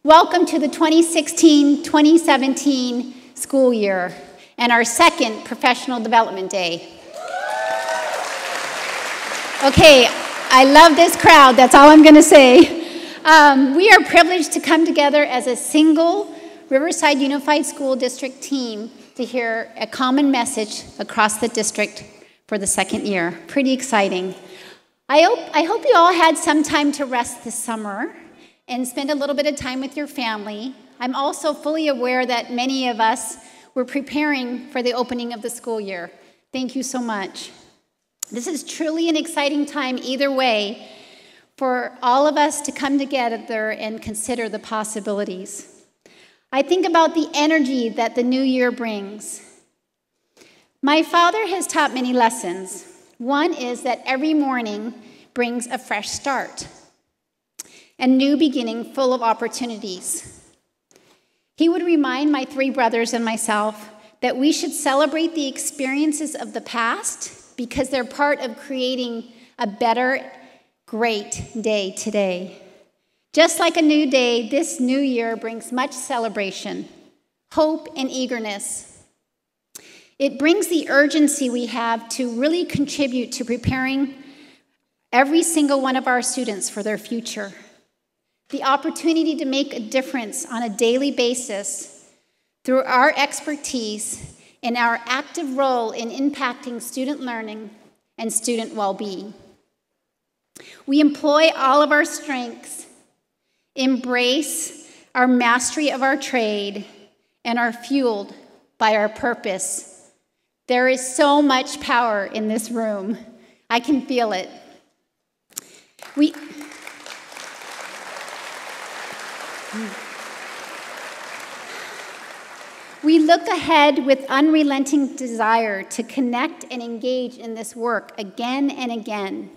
Welcome to the 2016-2017 school year and our second Professional Development Day. Okay, I love this crowd, that's all I'm going to say. We are privileged to come together as a single Riverside Unified School District team to hear a common message across the district for the second year. Pretty exciting. I hope you all had some time to rest this summer and spend a little bit of time with your family. I'm also fully aware that many of us were preparing for the opening of the school year. Thank you so much. This is truly an exciting time either way for all of us to come together and consider the possibilities. I think about the energy that the new year brings. My father has taught many lessons. One is that every morning brings a fresh start, a new beginning full of opportunities. He would remind my three brothers and myself that we should celebrate the experiences of the past because they're part of creating a better, great day today. Just like a new day, this new year brings much celebration, hope, and eagerness. It brings the urgency we have to really contribute to preparing every single one of our students for their future. The opportunity to make a difference on a daily basis through our expertise and our active role in impacting student learning and student well-being. We employ all of our strengths, embrace our mastery of our trade, and are fueled by our purpose. There is so much power in this room. I can feel it. We look ahead with unrelenting desire to connect and engage in this work again and again.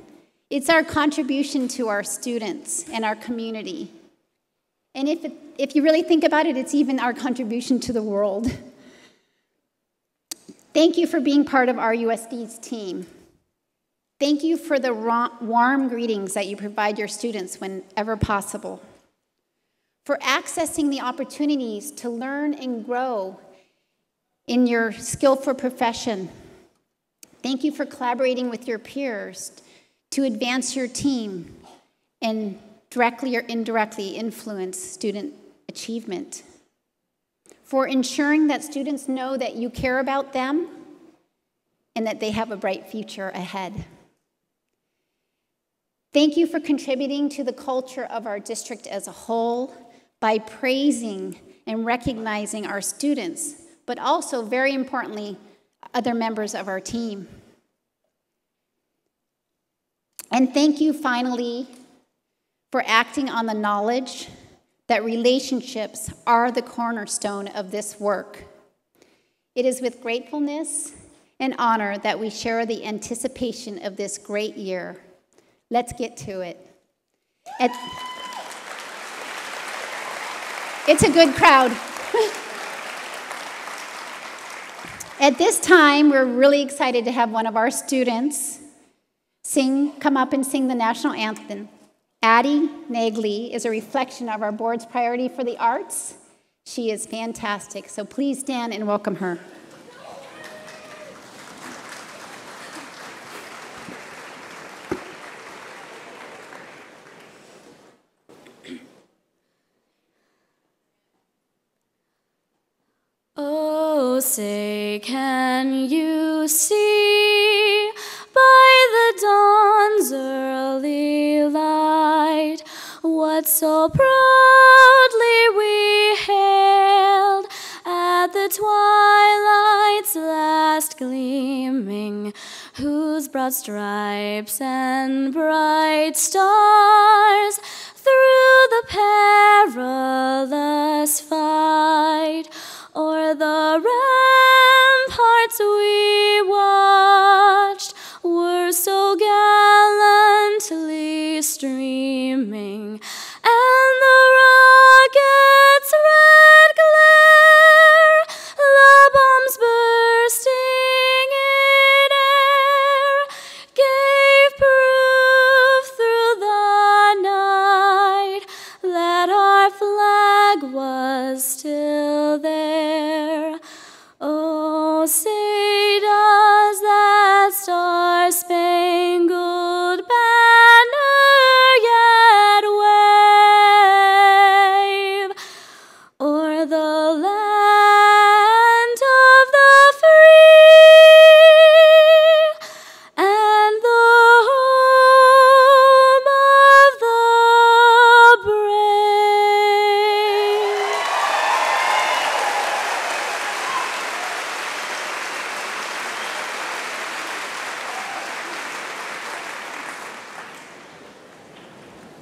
It's our contribution to our students and our community. And if you really think about it, it's even our contribution to the world. Thank you for being part of our USD's team. Thank you for the warm greetings that you provide your students whenever possible. For accessing the opportunities to learn and grow in your skillful profession. Thank you for collaborating with your peers to advance your team and directly or indirectly influence student achievement. For ensuring that students know that you care about them and that they have a bright future ahead. Thank you for contributing to the culture of our district as a whole by praising and recognizing our students, but also, very importantly, other members of our team. And thank you, finally, for acting on the knowledge that relationships are the cornerstone of this work. It is with gratefulness and honor that we share the anticipation of this great year. Let's get to it. It's a good crowd. At this time, we're really excited to have one of our students come up and sing the national anthem. Addie Nagley is a reflection of our board's priority for the arts. She is fantastic, so please stand and welcome her. Oh, say, can you see by the dawn's early light what so proudly we hailed at the twilight's last gleaming, whose broad stripes and bright stars through the perilous fight o'er the ramparts we watched were so gallantly streaming, and the rocket's red glare, the bombs bursting in air, gave proof through the night that our flag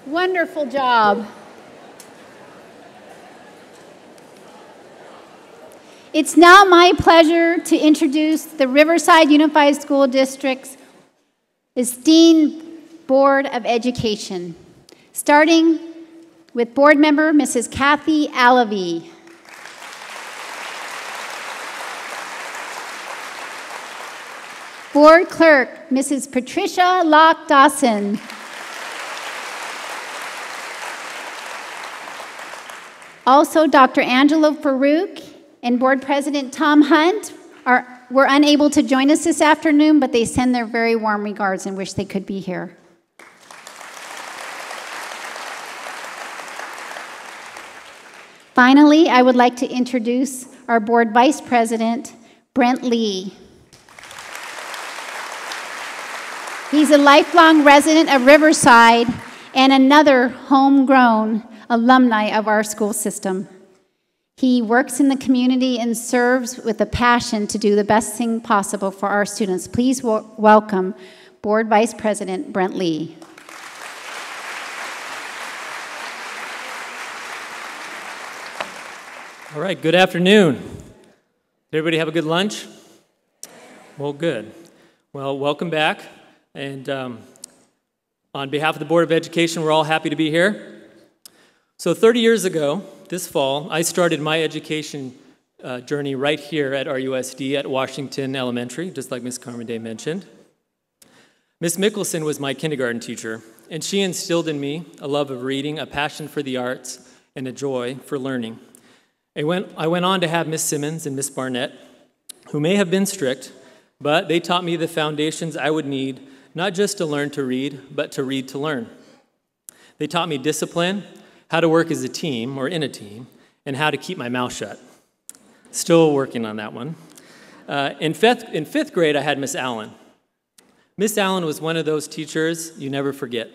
Wonderful job. It's now my pleasure to introduce the Riverside Unified School District's esteemed Board of Education, starting with board member Mrs. Kathy Alavey. Board clerk Mrs. Patricia Locke Dawson. Also, Dr. Angelo Farouk and Board President Tom Hunt were unable to join us this afternoon, but they send their very warm regards and wish they could be here. Finally, I would like to introduce our Board Vice President, Brent Lee. He's a lifelong resident of Riverside and another homegrown alumni of our school system. He works in the community and serves with a passion to do the best thing possible for our students. Please welcome Board Vice President Brent Lee. All right, good afternoon. Did everybody have a good lunch? Well, good. Well, welcome back. And on behalf of the Board of Education, we're all happy to be here. So 30 years ago, this fall, I started my education journey right here at RUSD at Washington Elementary, just like Ms. Carmody mentioned. Ms. Mickelson was my kindergarten teacher, and she instilled in me a love of reading, a passion for the arts, and a joy for learning. I went on to have Ms. Simmons and Ms. Barnett, who may have been strict, but they taught me the foundations I would need, not just to learn to read, but to read to learn. They taught me discipline, how to work as a team or in a team, and how to keep my mouth shut. Still working on that one. In fifth grade, I had Miss Allen. Miss Allen was one of those teachers you never forget.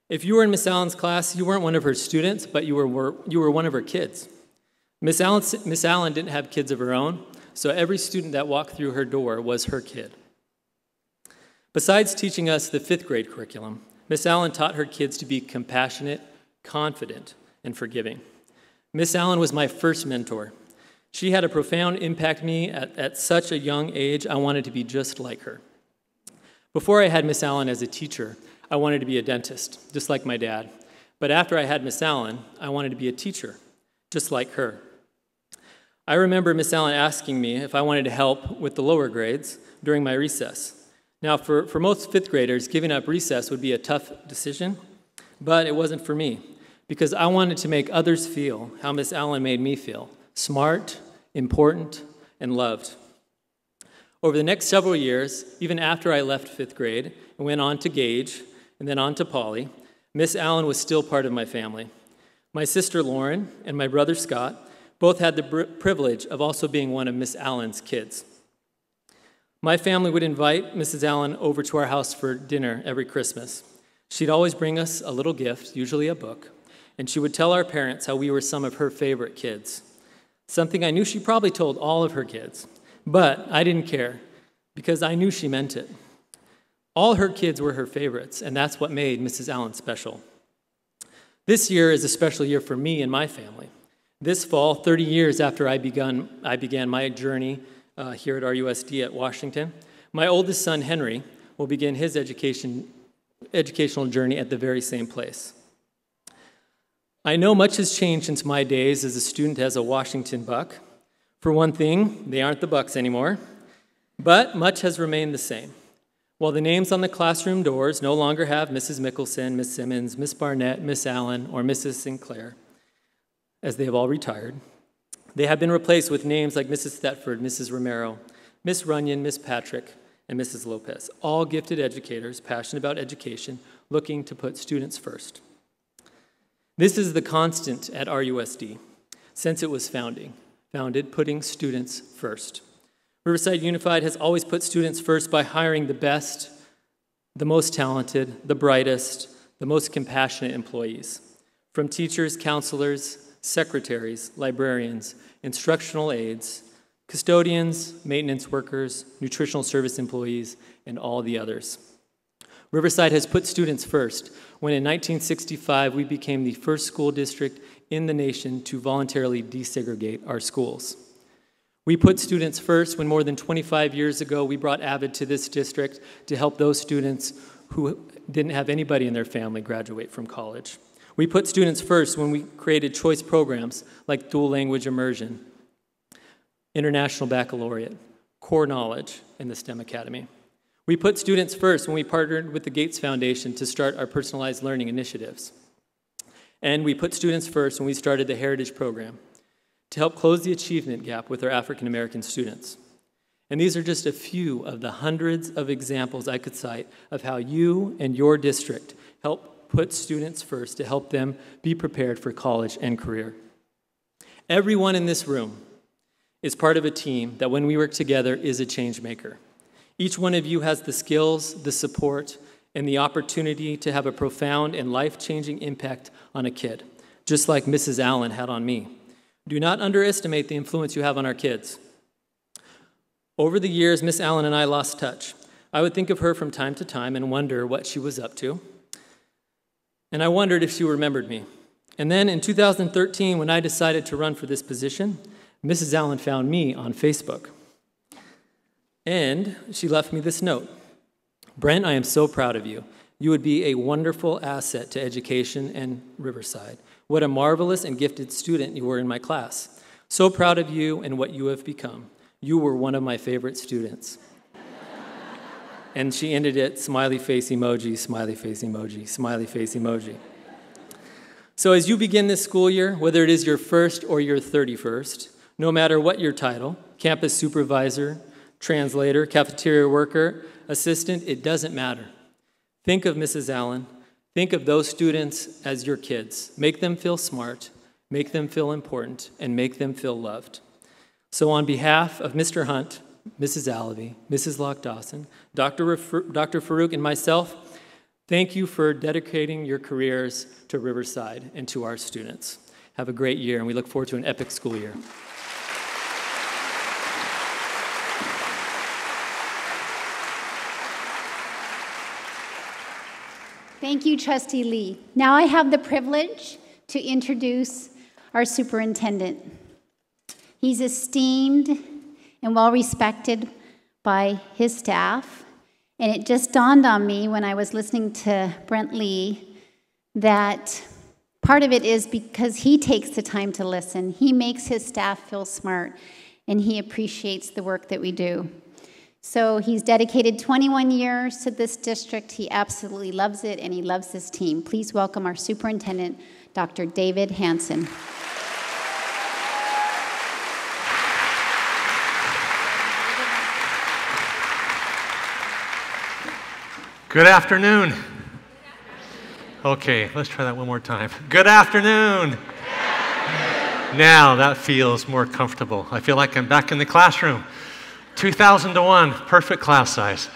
If you were in Miss Allen's class, you weren't one of her students, but you were one of her kids. Miss Allen didn't have kids of her own, so every student that walked through her door was her kid. Besides teaching us the fifth grade curriculum, Miss Allen taught her kids to be compassionate, confident, and forgiving. Miss Allen was my first mentor. She had a profound impact on me at such a young age. I wanted to be just like her. Before I had Miss Allen as a teacher, I wanted to be a dentist, just like my dad. But after I had Miss Allen, I wanted to be a teacher, just like her. I remember Miss Allen asking me if I wanted to help with the lower grades during my recess. Now, for most fifth graders, giving up recess would be a tough decision, but it wasn't for me, because I wanted to make others feel how Miss Allen made me feel, smart, important, and loved. Over the next several years, even after I left fifth grade and went on to Gage and then on to Poly, Miss Allen was still part of my family. My sister Lauren and my brother Scott both had the privilege of also being one of Miss Allen's kids. My family would invite Mrs. Allen over to our house for dinner every Christmas. She'd always bring us a little gift, usually a book, and she would tell our parents how we were some of her favorite kids. Something I knew she probably told all of her kids, but I didn't care because I knew she meant it. All her kids were her favorites, and that's what made Mrs. Allen special. This year is a special year for me and my family. This fall, 30 years after I began my journey here at RUSD at Washington, my oldest son, Henry, will begin his educational journey at the very same place. I know much has changed since my days as a student as a Washington Buck. For one thing, they aren't the Bucks anymore, but much has remained the same. While the names on the classroom doors no longer have Mrs. Mickelson, Miss Simmons, Miss Barnett, Miss Allen, or Mrs. Sinclair, as they have all retired, they have been replaced with names like Mrs. Thetford, Mrs. Romero, Miss Runyon, Miss Patrick, and Mrs. Lopez, all gifted educators, passionate about education, looking to put students first. This is the constant at RUSD since it was founded putting students first. Riverside Unified has always put students first by hiring the best, the most talented, the brightest, the most compassionate employees, from teachers, counselors, secretaries, librarians, instructional aides, custodians, maintenance workers, nutritional service employees, and all the others. Riverside has put students first when in 1965 we became the first school district in the nation to voluntarily desegregate our schools. We put students first when more than 25 years ago we brought AVID to this district to help those students who didn't have anybody in their family graduate from college. We put students first when we created choice programs like dual language immersion, international baccalaureate, core knowledge, and the STEM Academy. We put students first when we partnered with the Gates Foundation to start our personalized learning initiatives. And we put students first when we started the Heritage Program to help close the achievement gap with our African American students. And these are just a few of the hundreds of examples I could cite of how you and your district help put students first to help them be prepared for college and career. Everyone in this room is part of a team that when we work together is a change maker. Each one of you has the skills, the support, and the opportunity to have a profound and life-changing impact on a kid, just like Mrs. Allen had on me. Do not underestimate the influence you have on our kids. Over the years, Miss Allen and I lost touch. I would think of her from time to time and wonder what she was up to. And I wondered if she remembered me. And then in 2013, when I decided to run for this position, Mrs. Allen found me on Facebook. And she left me this note. Brent, I am so proud of you. You would be a wonderful asset to education and Riverside. What a marvelous and gifted student you were in my class. So proud of you and what you have become. You were one of my favorite students. And she ended it, smiley face emoji, smiley face emoji, smiley face emoji. So as you begin this school year, whether it is your first or your 31st, no matter what your title, campus supervisor, translator, cafeteria worker, assistant, it doesn't matter. Think of Mrs. Allen. Think of those students as your kids. Make them feel smart, make them feel important, and make them feel loved. So on behalf of Mr. Hunt, Mrs. Allaby, Mrs. Locke-Dawson, Dr. Farouk, and myself, thank you for dedicating your careers to Riverside and to our students. Have a great year, and we look forward to an epic school year. Thank you, Trustee Lee. Now I have the privilege to introduce our superintendent. He's esteemed and well-respected by his staff, and it just dawned on me when I was listening to Brent Lee that part of it is because he takes the time to listen. He makes his staff feel smart, and he appreciates the work that we do. So he's dedicated 21 years to this district. He absolutely loves it, and he loves this team. Please welcome our superintendent, Dr. David Hansen. Good afternoon. Okay, let's try that one more time. Good afternoon. Now that feels more comfortable. I feel like I'm back in the classroom. 2,000 to 1, perfect class size.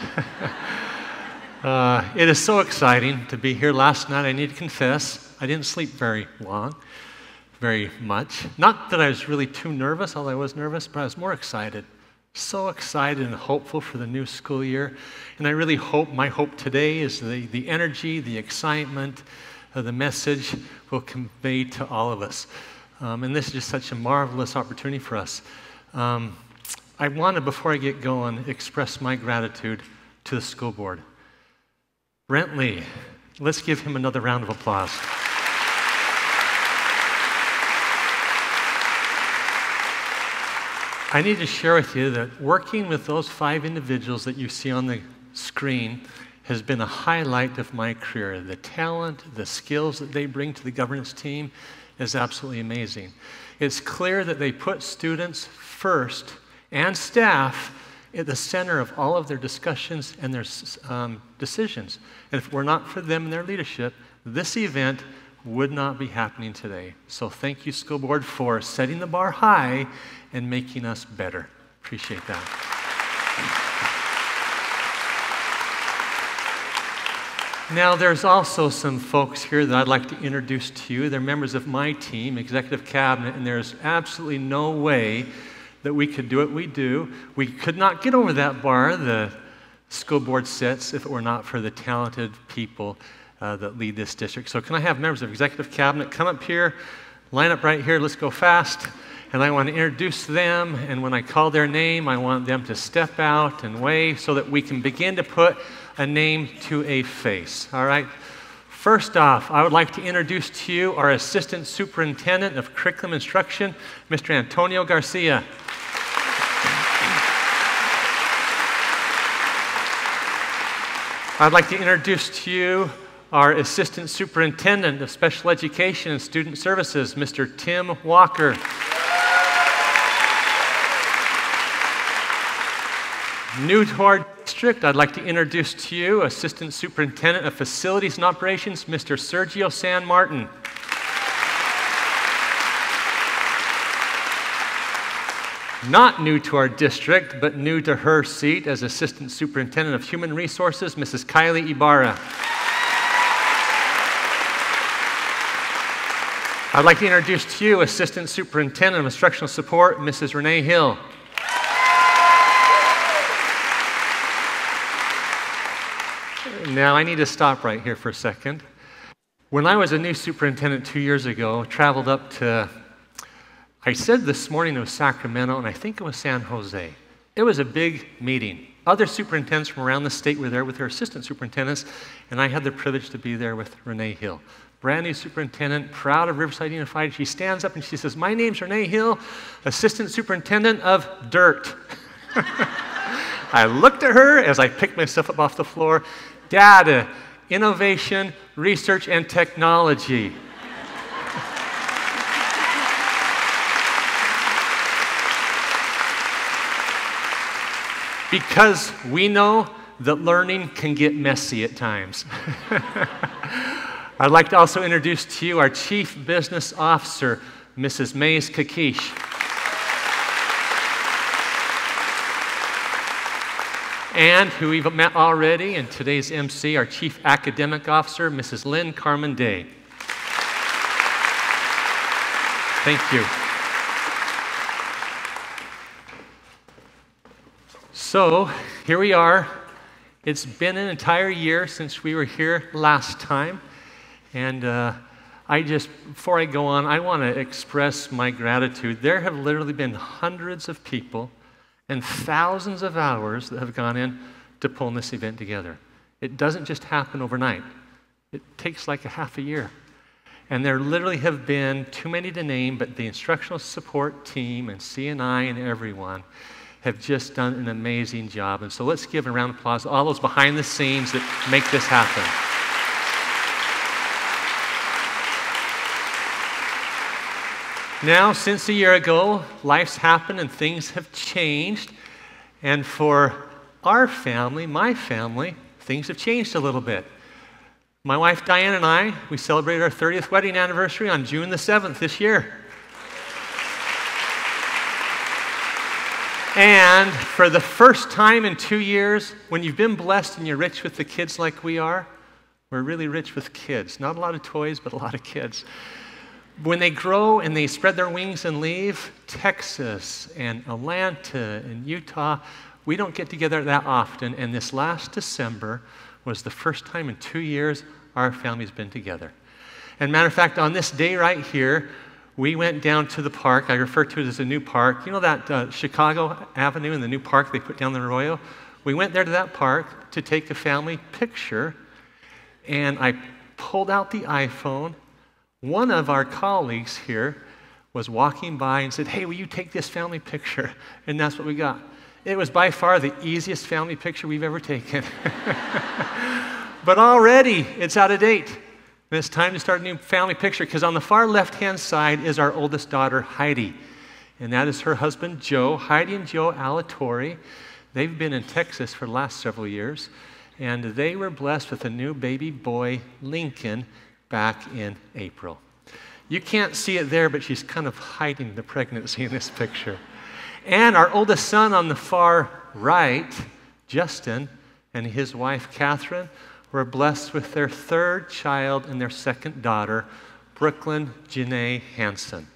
It is so exciting to be here. Last night, I need to confess, I didn't sleep very much. Not that I was really too nervous, although I was nervous, but I was more excited. So excited and hopeful for the new school year. And I really hope, my hope today is the energy, the excitement, the message will convey to all of us. And this is just such a marvelous opportunity for us. I want to, before I get going, express my gratitude to the school board. Brent Lee, let's give him another round of applause. I need to share with you that working with those 5 individuals that you see on the screen has been a highlight of my career. The talent, the skills that they bring to the governance team is absolutely amazing. It's clear that they put students first and staff at the center of all of their discussions and their decisions. And if it were not for them and their leadership, this event would not be happening today. So thank you, school board, for setting the bar high and making us better. Appreciate that. Now, there's also some folks here that I'd like to introduce to you. They're members of my team, executive cabinet, and there's absolutely no way that we could do what we do. We could not get over that bar. The school board sits if it were not for the talented people that lead this district. So can I have members of executive cabinet come up here, line up right here, let's go fast. And I want to introduce them, and when I call their name, I want them to step out and wave so that we can begin to put a name to a face. All right? First off, I would like to introduce to you our Assistant Superintendent of Curriculum Instruction, Mr. Antonio Garcia. I'd like to introduce to you our Assistant Superintendent of Special Education and Student Services, Mr. Tim Walker. New to our district, I'd like to introduce to you Assistant Superintendent of Facilities and Operations, Mr. Sergio San Martin. Not new to our district, but new to her seat as Assistant Superintendent of Human Resources, Mrs. Kylie Ibarra. I'd like to introduce to you Assistant Superintendent of Instructional Support, Mrs. Renee Hill. Now, I need to stop right here for a second. When I was a new superintendent 2 years ago, traveled up to, I said this morning it was Sacramento, and I think it was San Jose. It was a big meeting. Other superintendents from around the state were there with their assistant superintendents, and I had the privilege to be there with Renee Hill. Brand new superintendent, proud of Riverside Unified. She stands up and she says, "My name's Renee Hill, assistant superintendent of dirt." I looked at her as I picked myself up off the floor. Data, innovation, research, and technology. Because we know that learning can get messy at times. I'd like to also introduce to you our Chief Business Officer, Mrs. Mays Kakish. And who we've met already, and today's MC, our Chief Academic Officer, Mrs. Lynn Carmen Day. Thank you. So, here we are. It's been an entire year since we were here last time. And before I go on, I want to express my gratitude. There have literally been hundreds of people and thousands of hours that have gone in to pulling this event together. It doesn't just happen overnight. It takes like a half a year. And there literally have been too many to name, but the instructional support team and CNI and everyone have just done an amazing job. And so let's give a round of applause to all those behind the scenes that make this happen. Now, since a year ago, life's happened and things have changed. And for our family, my family, things have changed a little bit. My wife Diane and I, we celebrated our 30th wedding anniversary on June the 7th this year. And for the first time in 2 years, when you've been blessed and you're rich with the kids like we are, we're really rich with kids. Not a lot of toys, but a lot of kids. When they grow and they spread their wings and leave, Texas and Atlanta and Utah, we don't get together that often. And this last December was the first time in 2 years our family's been together. And matter of fact, on this day right here, we went down to the park. I refer to it as a new park. You know that Chicago Avenue and the new park they put down the Arroyo? We went there to that park to take a family picture. And I pulled out the iPhone. One of our colleagues here was walking by and said, "Hey, will you take this family picture?" And that's what we got. It was by far the easiest family picture we've ever taken. But already, it's out of date. And it's time to start a new family picture, because on the far left-hand side is our oldest daughter, Heidi. And that is her husband, Joe. Heidi and Joe Alatorre. They've been in Texas for the last several years. And they were blessed with a new baby boy, Lincoln, back in April. You can't see it there, but she's kind of hiding the pregnancy in this picture. And our oldest son on the far right, Justin, and his wife, Catherine, were blessed with their third child and their second daughter, Brooklyn Janae Hansen.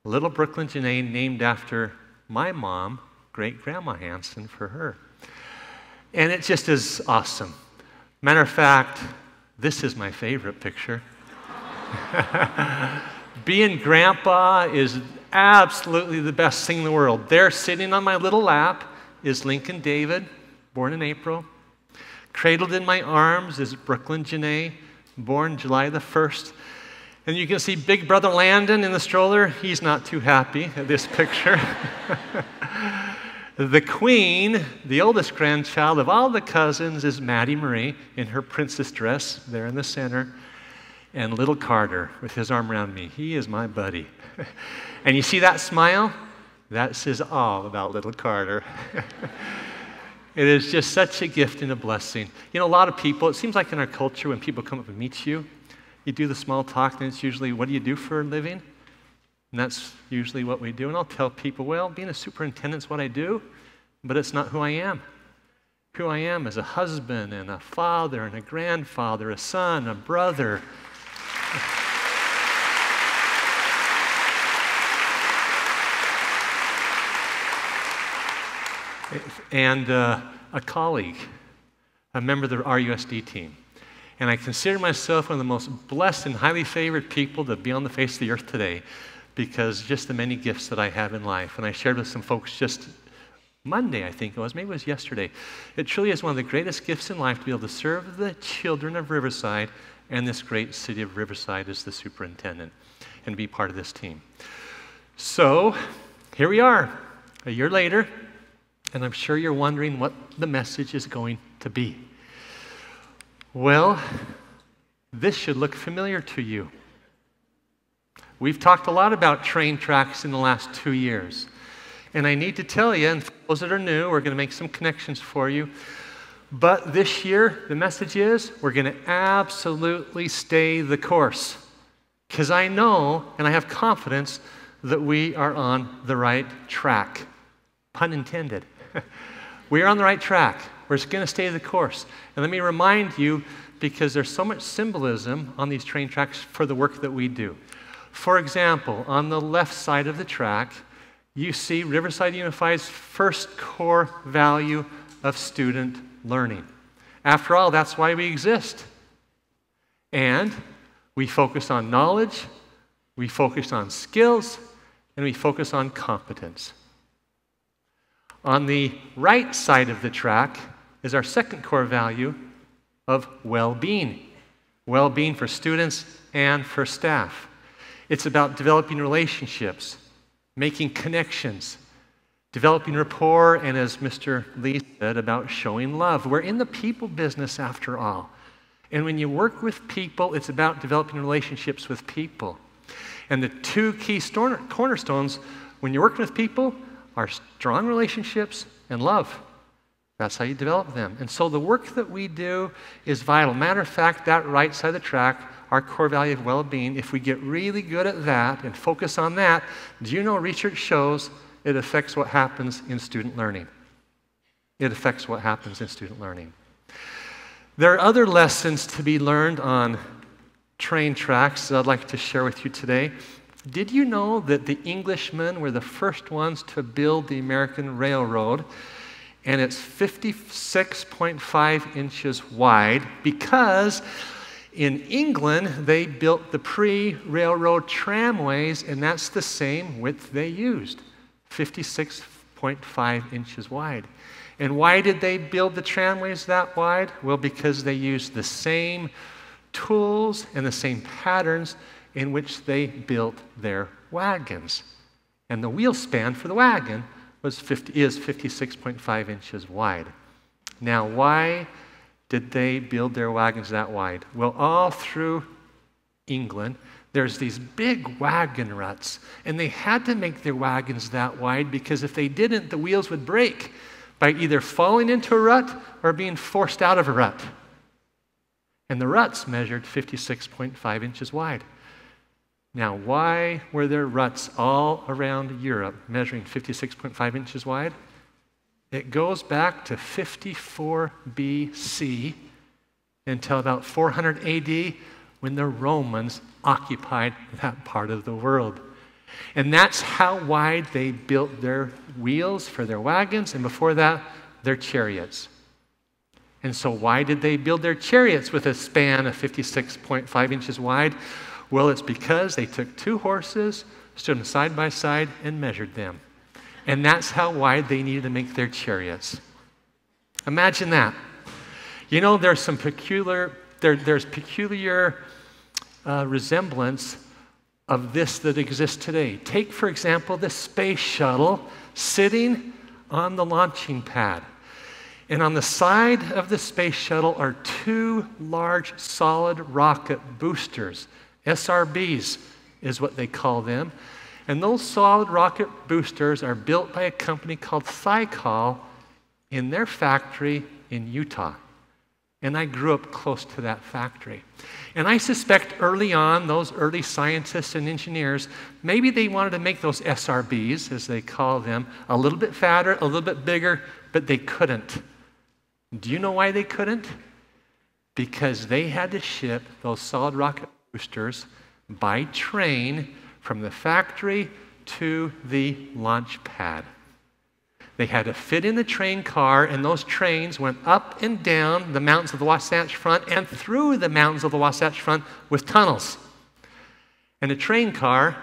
Little Brooklyn Janae named after my mom, great-grandma Hansen, for her. And it just is awesome. Matter of fact, this is my favorite picture. Being grandpa is absolutely the best thing in the world. There, sitting on my little lap, is Lincoln David, born in April. Cradled in my arms is Brooklyn Janae, born July the 1st. And you can see Big Brother Landon in the stroller. He's not too happy at this picture. The queen, the oldest grandchild of all the cousins, is Maddie Marie in her princess dress there in the center. And little Carter with his arm around me. He is my buddy. And you see that smile? That says all about little Carter. It is just such a gift and a blessing. You know, a lot of people, it seems like in our culture when people come up and meet you, you do the small talk, and it's usually, what do you do for a living? And that's usually what we do. And I'll tell people, well, being a superintendent's what I do, but it's not who I am. Who I am is a husband and a father and a grandfather, a son, a brother. And a colleague, a member of the RUSD team. And I consider myself one of the most blessed and highly favored people to be on the face of the earth today because just the many gifts that I have in life. And I shared with some folks just Monday, I think it was, maybe it was yesterday. It truly is one of the greatest gifts in life to be able to serve the children of Riverside and this great city of Riverside as the superintendent and be part of this team. So here we are, a year later, and I'm sure you're wondering what the message is going to be. Well, this should look familiar to you. We've talked a lot about train tracks in the last 2 years. And I need to tell you, and for those that are new, we're going to make some connections for you. But this year, the message is we're going to absolutely stay the course. Because I know and I have confidence that we are on the right track. Pun intended. We are on the right track. We're just going to stay the course. And let me remind you, because there's so much symbolism on these train tracks for the work that we do. For example, on the left side of the track, you see Riverside Unified's first core value of student learning. After all, that's why we exist. And we focus on knowledge, we focus on skills, and we focus on competence. On the right side of the track is our second core value of well-being. Well-being for students and for staff. It's about developing relationships, making connections, developing rapport, and as Mr. Lee said, about showing love. We're in the people business after all. And when you work with people, it's about developing relationships with people. And the two key cornerstones when you're working with people are strong relationships and love. That's how you develop them. And so the work that we do is vital. Matter of fact, that right side of the track, our core value of well-being, if we get really good at that and focus on that, do you know research shows it affects what happens in student learning? It affects what happens in student learning. There are other lessons to be learned on train tracks that I'd like to share with you today. Did you know that the Englishmen were the first ones to build the American Railroad? And it's 56.5 inches wide because in England they built the pre-railroad tramways, and that's the same width they used, 56.5 inches wide. And why did they build the tramways that wide? Well, because they used the same tools and the same patterns in which they built their wagons. And the wheel span for the wagon is 56.5 inches wide. Now, why did they build their wagons that wide? Well, all through England, there's these big wagon ruts, and they had to make their wagons that wide because if they didn't, the wheels would break by either falling into a rut or being forced out of a rut. And the ruts measured 56.5 inches wide. Now, why were there ruts all around Europe measuring 56.5 inches wide? It goes back to 54 BC until about 400 AD when the Romans occupied that part of the world. And that's how wide they built their wheels for their wagons, and before that, their chariots. And so why did they build their chariots with a span of 56.5 inches wide? Well, it's because they took 2 horses, stood them side by side, and measured them. And that's how wide they needed to make their chariots. Imagine that. You know, there's some peculiar resemblance of this that exists today. Take, for example, the space shuttle sitting on the launching pad. And on the side of the space shuttle are 2 large solid rocket boosters. SRBs is what they call them. And those solid rocket boosters are built by a company called Thiokol in their factory in Utah. And I grew up close to that factory. And I suspect early on, those early scientists and engineers, maybe they wanted to make those SRBs, as they call them, a little bit fatter, a little bit bigger, but they couldn't. Do you know why they couldn't? Because they had to ship those solid rocket boosters by train from the factory to the launch pad. They had to fit in the train car, and those trains went up and down the mountains of the Wasatch Front and through the mountains of the Wasatch Front with tunnels. And a train car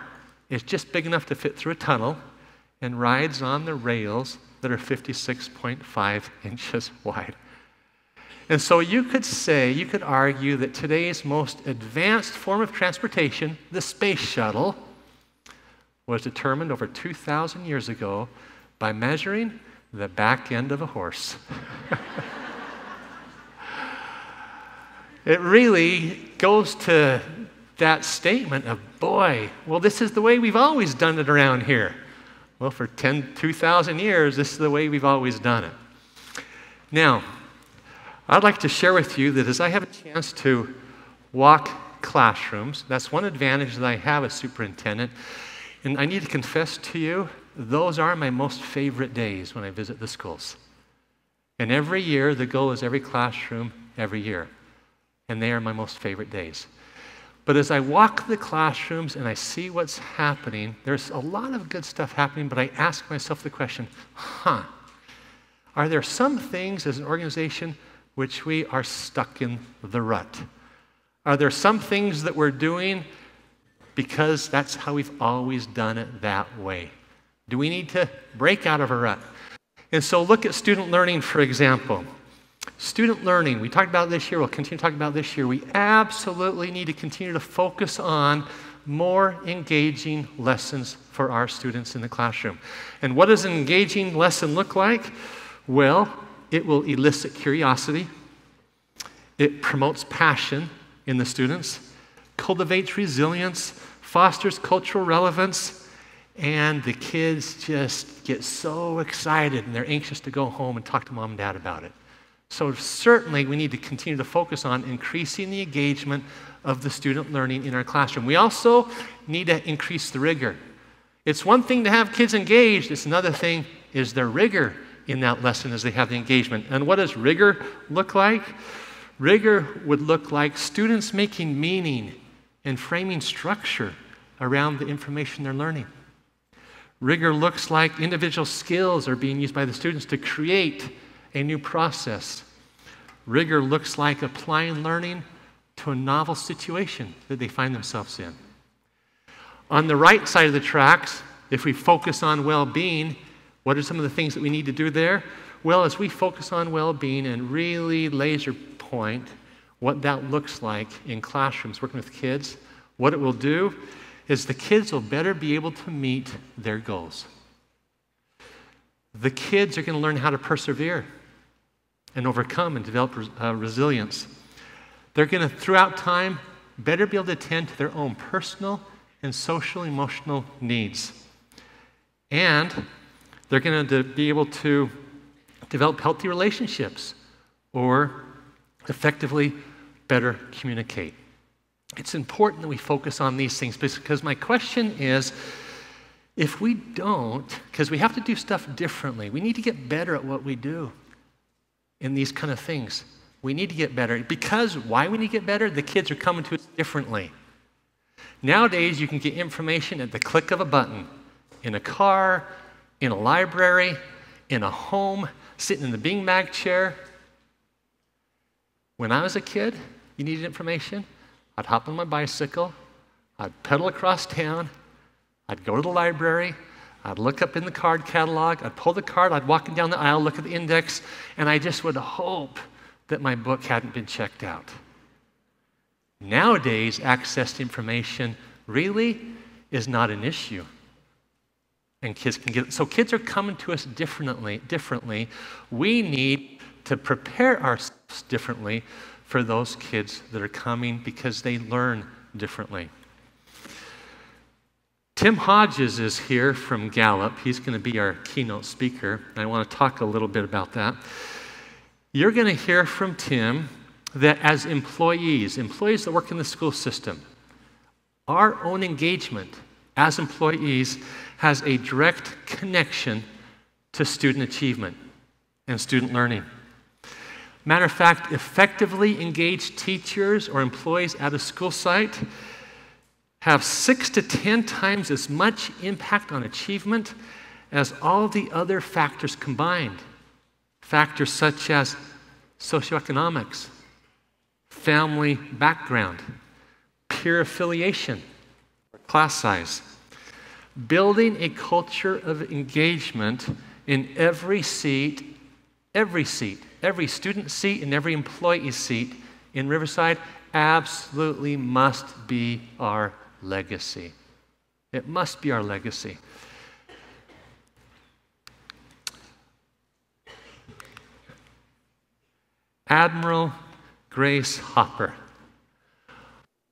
is just big enough to fit through a tunnel and rides on the rails that are 56.5 inches wide. And so you could argue that today's most advanced form of transportation, the space shuttle, was determined over 2,000 years ago by measuring the back end of a horse. It really goes to that statement of, boy, well, this is the way we've always done it around here. Well, for 2,000 years, this is the way we've always done it. Now, I'd like to share with you that as I have a chance to walk classrooms, that's one advantage that I have as superintendent, and I need to confess to you, those are my most favorite days when I visit the schools. And every year, the goal is every classroom every year. And they are my most favorite days. But as I walk the classrooms and I see what's happening, there's a lot of good stuff happening, but I ask myself the question, are there some things as an organization which we are stuck in the rut? Are there some things that we're doing because that's how we've always done it that way? Do we need to break out of a rut? And so look at student learning, for example. Student learning, we talked about this year, we'll continue talking about this year. We absolutely need to continue to focus on more engaging lessons for our students in the classroom. And what does an engaging lesson look like? Well, it will elicit curiosity. It promotes passion in the students, cultivates resilience, fosters cultural relevance, and the kids just get so excited and they're anxious to go home and talk to mom and dad about it. So certainly we need to continue to focus on increasing the engagement of the student learning in our classroom. We also need to increase the rigor. It's one thing to have kids engaged, it's another thing is their rigor in that lesson as they have the engagement. And what does rigor look like? Rigor would look like students making meaning and framing structure around the information they're learning. Rigor looks like individual skills are being used by the students to create a new process. Rigor looks like applying learning to a novel situation that they find themselves in. On the right side of the tracks, if we focus on well-being, what are some of the things that we need to do there? Well, as we focus on well-being and really laser point what that looks like in classrooms, working with kids, what it will do is the kids will better be able to meet their goals. The kids are going to learn how to persevere and overcome and develop resilience. They're going to, throughout time, better be able to attend to their own personal and social emotional needs. And they're going to be able to develop healthy relationships or effectively better communicate. It's important that we focus on these things because my question is, if we don't, because we have to do stuff differently, we need to get better at what we do in these kind of things. We need to get better. Because why we need to get better? The kids are coming to us differently. Nowadays, you can get information at the click of a button. In a car, in a library, in a home, sitting in the beanbag chair. When I was a kid, you needed information, I'd hop on my bicycle, I'd pedal across town, I'd go to the library, I'd look up in the card catalog, I'd pull the card, I'd walk down the aisle, look at the index, and I just would hope that my book hadn't been checked out. Nowadays, access to information really is not an issue. And kids can get it. So kids are coming to us differently. We need to prepare ourselves differently for those kids that are coming because they learn differently. Tim Hodges is here from Gallup. He's going to be our keynote speaker. I want to talk a little bit about that. You're going to hear from Tim that as employees that work in the school system, our own engagement as employees has a direct connection to student achievement and student learning. Matter of fact, effectively engaged teachers or employees at a school site have 6 to 10 times as much impact on achievement as all the other factors combined. Factors such as socioeconomics, family background, peer affiliation, class size. Building a culture of engagement in every seat, every student seat and every employee seat in Riverside absolutely must be our legacy. It must be our legacy. Admiral Grace Hopper,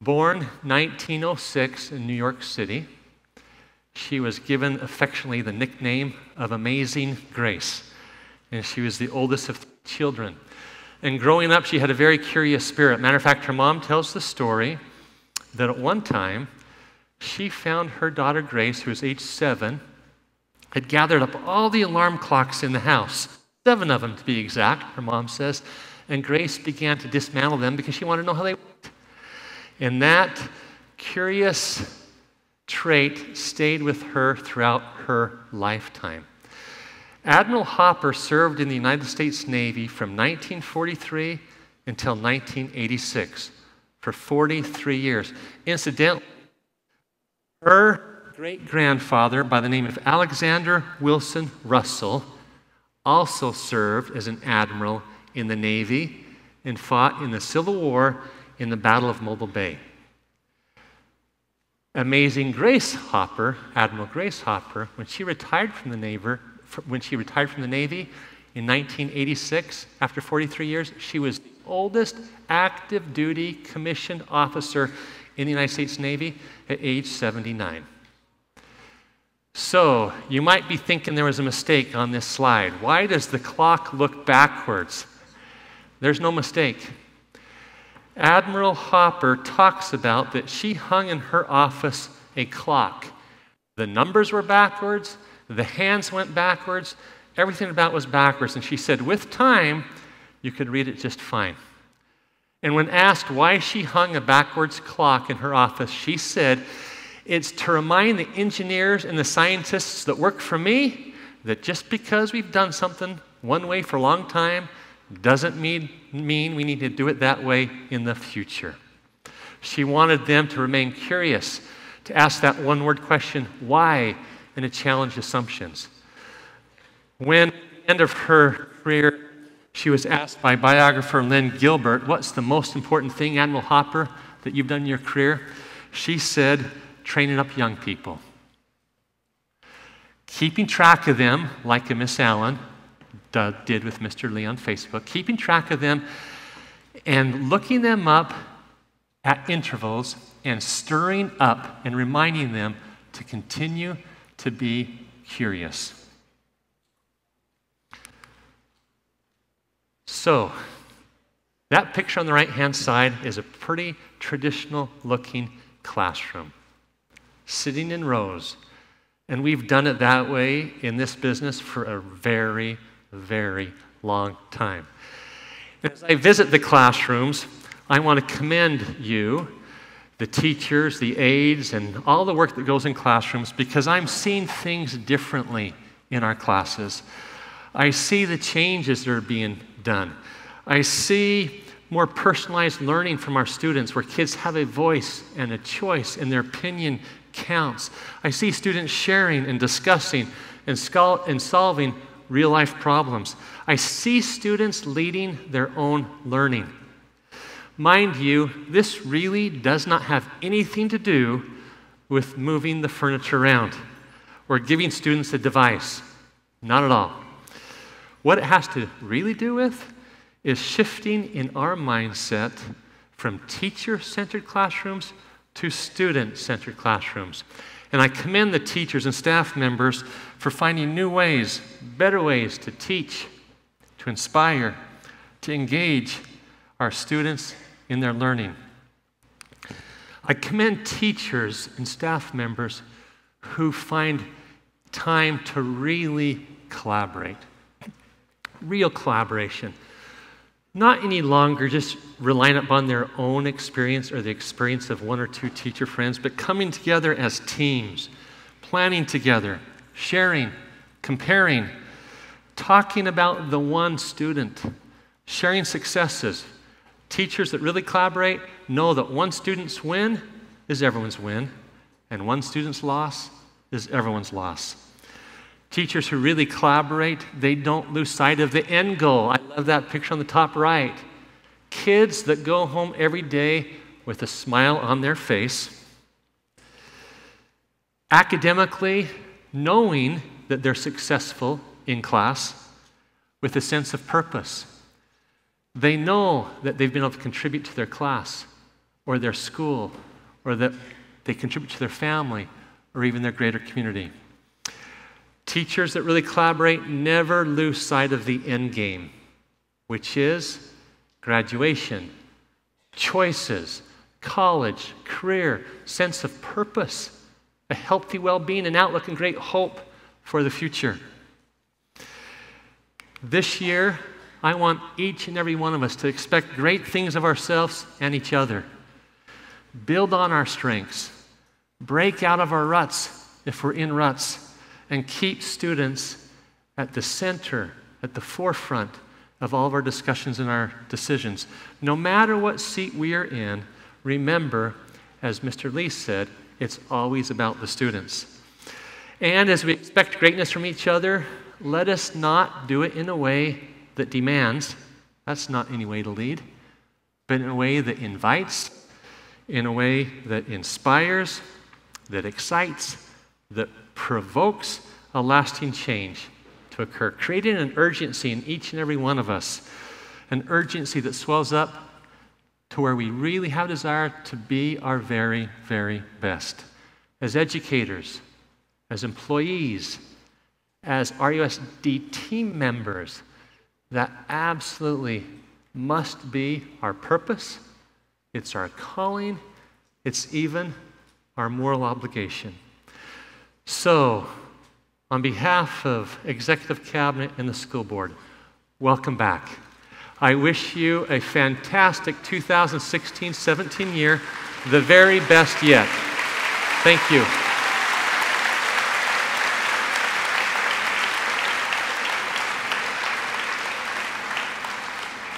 born 1906 in New York City. She was given affectionately the nickname of Amazing Grace, and she was the oldest of 3 children. And growing up, she had a very curious spirit. Matter of fact, her mom tells the story that at one time, she found her daughter Grace, who was age 7, had gathered up all the alarm clocks in the house, 7 of them to be exact, her mom says, and Grace began to dismantle them because she wanted to know how they worked. And that curious trait stayed with her throughout her lifetime. Admiral Hopper served in the United States Navy from 1943 until 1986, for 43 years. Incidentally, her great-grandfather, by the name of Alexander Wilson Russell, also served as an admiral in the Navy and fought in the Civil War in the Battle of Mobile Bay. Amazing Grace Hopper, Admiral Grace Hopper, when she retired from the Navy in 1986, after 43 years, she was the oldest active duty commissioned officer in the United States Navy at age 79. So, you might be thinking there was a mistake on this slide. Why does the clock look backwards? There's no mistake. Admiral Hopper talks about that she hung in her office a clock. The numbers were backwards, the hands went backwards, everything about was backwards. And she said, with time, you could read it just fine. And when asked why she hung a backwards clock in her office, she said, it's to remind the engineers and the scientists that work for me that just because we've done something one way for a long time doesn't mean we need to do it that way in the future. She wanted them to remain curious, to ask that one-word question, why, and to challenge assumptions. When at the end of her career, she was asked by biographer Lynn Gilbert, what's the most important thing, Admiral Hopper, that you've done in your career? She said, training up young people. Keeping track of them, like a Miss Allen did with Mr. Lee on Facebook, keeping track of them and looking them up at intervals and stirring up and reminding them to continue to be curious. So, that picture on the right-hand side is a pretty traditional-looking classroom, sitting in rows. And we've done it that way in this business for a very, very long time. As I visit the classrooms, I want to commend you, the teachers, the aides, and all the work that goes in classrooms because I'm seeing things differently in our classes. I see the changes that are being done. I see more personalized learning from our students where kids have a voice and a choice and their opinion counts. I see students sharing and discussing and solving real-life problems. I see students leading their own learning. Mind you, this really does not have anything to do with moving the furniture around or giving students a device. Not at all. What it has to really do with is shifting in our mindset from teacher-centered classrooms to student-centered classrooms. And I commend the teachers and staff members for finding new ways, better ways to teach, to inspire, to engage our students in their learning. I commend teachers and staff members who find time to really collaborate. Real collaboration. Not any longer just relying upon their own experience or the experience of one or two teacher friends, but coming together as teams, planning together, sharing, comparing, talking about the one student, sharing successes. Teachers that really collaborate know that one student's win is everyone's win, and one student's loss is everyone's loss. Teachers who really collaborate, they don't lose sight of the end goal. I love that picture on the top right. Kids that go home every day with a smile on their face, academically knowing that they're successful in class with a sense of purpose. They know that they've been able to contribute to their class or their school, or that they contribute to their family or even their greater community. Teachers that really collaborate never lose sight of the end game, which is graduation, choices, college, career, sense of purpose, a healthy well-being, and outlook and great hope for the future. This year, I want each and every one of us to expect great things of ourselves and each other. Build on our strengths. Break out of our ruts if we're in ruts. And keep students at the center, at the forefront of all of our discussions and our decisions. No matter what seat we are in, remember, as Mr. Lee said, it's always about the students. And as we expect greatness from each other, let us not do it in a way that demands. That's not any way to lead, but in a way that invites, in a way that inspires, that excites, that provokes a lasting change to occur, creating an urgency in each and every one of us, an urgency that swells up to where we really have desire to be our very, very best. As educators, as employees, as RUSD team members, that absolutely must be our purpose, it's our calling, it's even our moral obligation. So, on behalf of Executive Cabinet and the School Board, welcome back. I wish you a fantastic 2016-17 year, the very best yet. Thank you.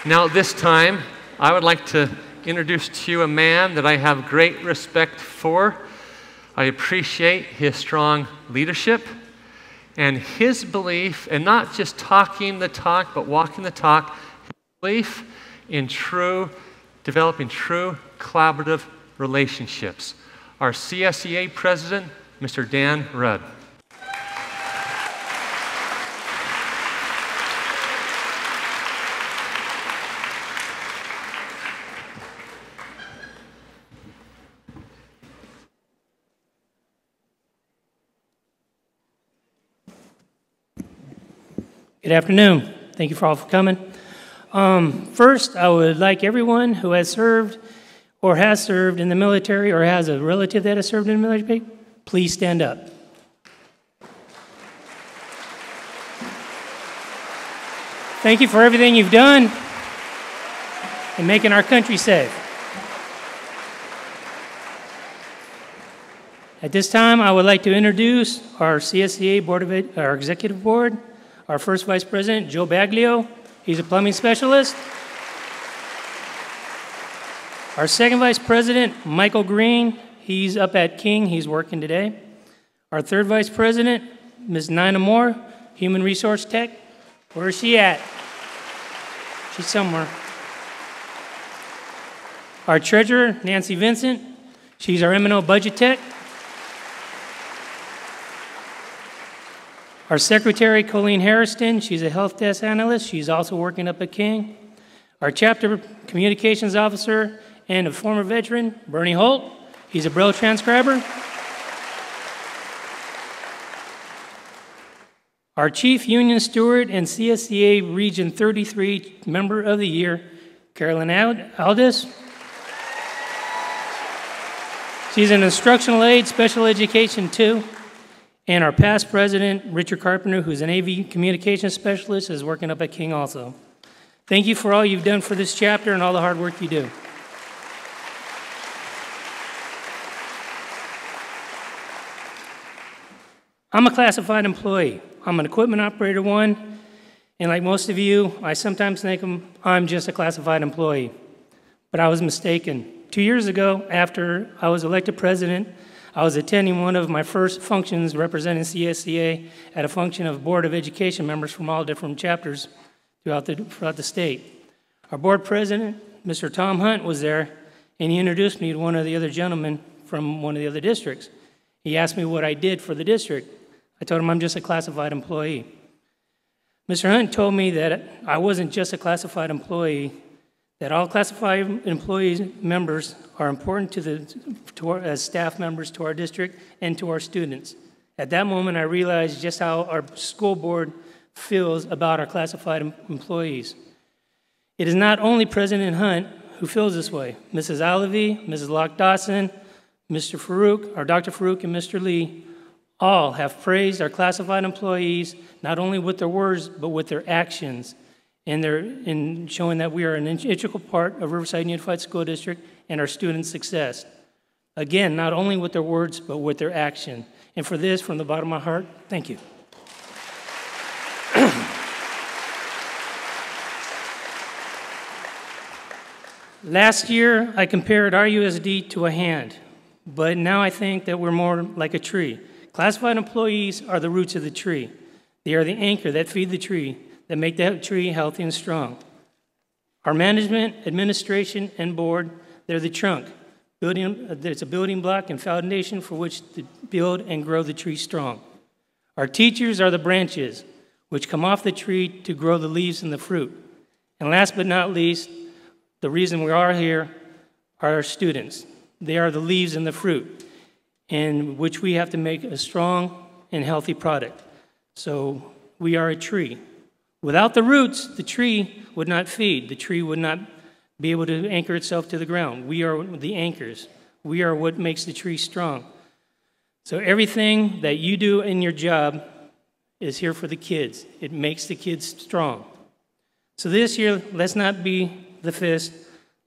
Now at this time, I would like to introduce to you a man that I have great respect for. I appreciate his strong leadership and his belief, and not just talking the talk, but walking the talk, his belief in developing true collaborative relationships. Our CSEA president, Mr. Dan Rudd. Good afternoon. Thank you for all for coming. First, I would like everyone who has served or has served in the military or has a relative that has served in the military, please stand up. Thank you for everything you've done in making our country safe. At this time, I would like to introduce our CSEA our executive board. Our first vice president, Joe Baglio. He's a plumbing specialist. Our second vice president, Michael Green, he's up at King. He's working today. Our third vice president, Ms. Nina Moore, human resource tech. Where is she at? She's somewhere. Our treasurer, Nancy Vincent, she's our M&O budget tech. Our secretary, Colleen Harrison, she's a health desk analyst. She's also working up at King. Our chapter communications officer and a former veteran, Bernie Holt. He's a Braille transcriber. Our chief union steward and CSCA Region 33 Member of the Year, Carolyn Aldis. She's an instructional aide, special education too. And our past president, Richard Carpenter, who's an AV communications specialist, is working up at King also. Thank you for all you've done for this chapter and all the hard work you do. I'm a classified employee. I'm an equipment operator one, and like most of you, I sometimes think I'm just a classified employee. But I was mistaken. 2 years ago, after I was elected president, I was attending one of my first functions representing CSCA at a function of Board of Education members from all different chapters throughout the state. Our board president, Mr. Tom Hunt, was there, and he introduced me to one of the other gentlemen from one of the other districts. He asked me what I did for the district. I told him I'm just a classified employee. Mr. Hunt told me that I wasn't just a classified employee, that all classified employees members are important as staff members to our district and to our students. At that moment, I realized just how our school board feels about our classified employees. It is not only President Hunt who feels this way. Mrs. Alavi, Mrs. Locke Dawson, Mr. Farouk, or Dr. Farouk and Mr. Lee all have praised our classified employees, not only with their words, but with their actions, in showing that we are an integral part of Riverside Unified School District and our students' success. Again, not only with their words, but with their action. And for this, from the bottom of my heart, thank you. Last year, I compared our USD to a hand, but now I think that we're more like a tree. Classified employees are the roots of the tree. They are the anchor that feed the tree, that make that tree healthy and strong. Our management, administration, and board, they're the trunk. It's a building block and foundation for which to build and grow the tree strong. Our teachers are the branches, which come off the tree to grow the leaves and the fruit. And last but not least, the reason we are here are our students. They are the leaves and the fruit, in which we have to make a strong and healthy product. So we are a tree. Without the roots, the tree would not feed. The tree would not be able to anchor itself to the ground. We are the anchors. We are what makes the tree strong. So everything that you do in your job is here for the kids. It makes the kids strong. So this year, let's not be the fist.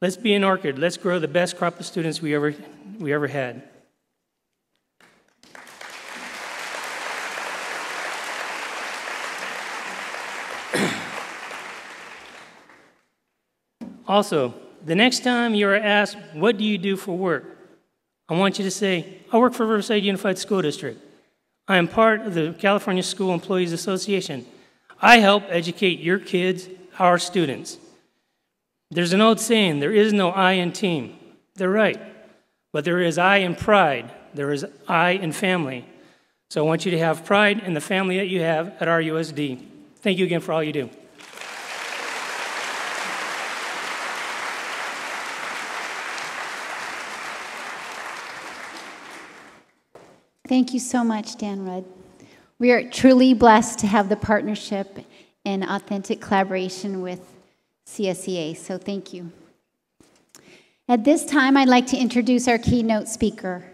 Let's be an orchid. Let's grow the best crop of students we ever had. Also, the next time you are asked, what do you do for work? I want you to say, I work for Riverside Unified School District. I am part of the California School Employees Association. I help educate your kids, our students. There's an old saying, there is no I in team. They're right. But there is I in pride. There is I in family. So I want you to have pride in the family that you have at RUSD. Thank you again for all you do. Thank you so much, Dan Rudd. We are truly blessed to have the partnership and authentic collaboration with CSEA, so thank you. At this time, I'd like to introduce our keynote speaker,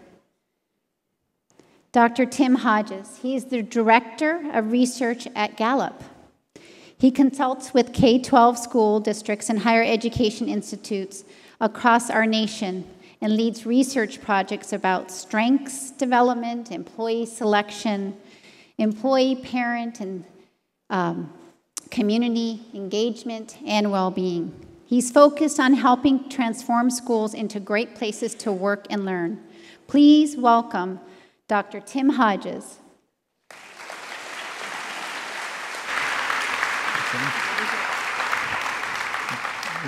Dr. Tim Hodges. He is the Director of Research at Gallup. He consults with K-12 school districts and higher education institutes across our nation and leads research projects about strengths development, employee selection, employee, parent, and community engagement and well-being. He's focused on helping transform schools into great places to work and learn. Please welcome Dr. Tim Hodges.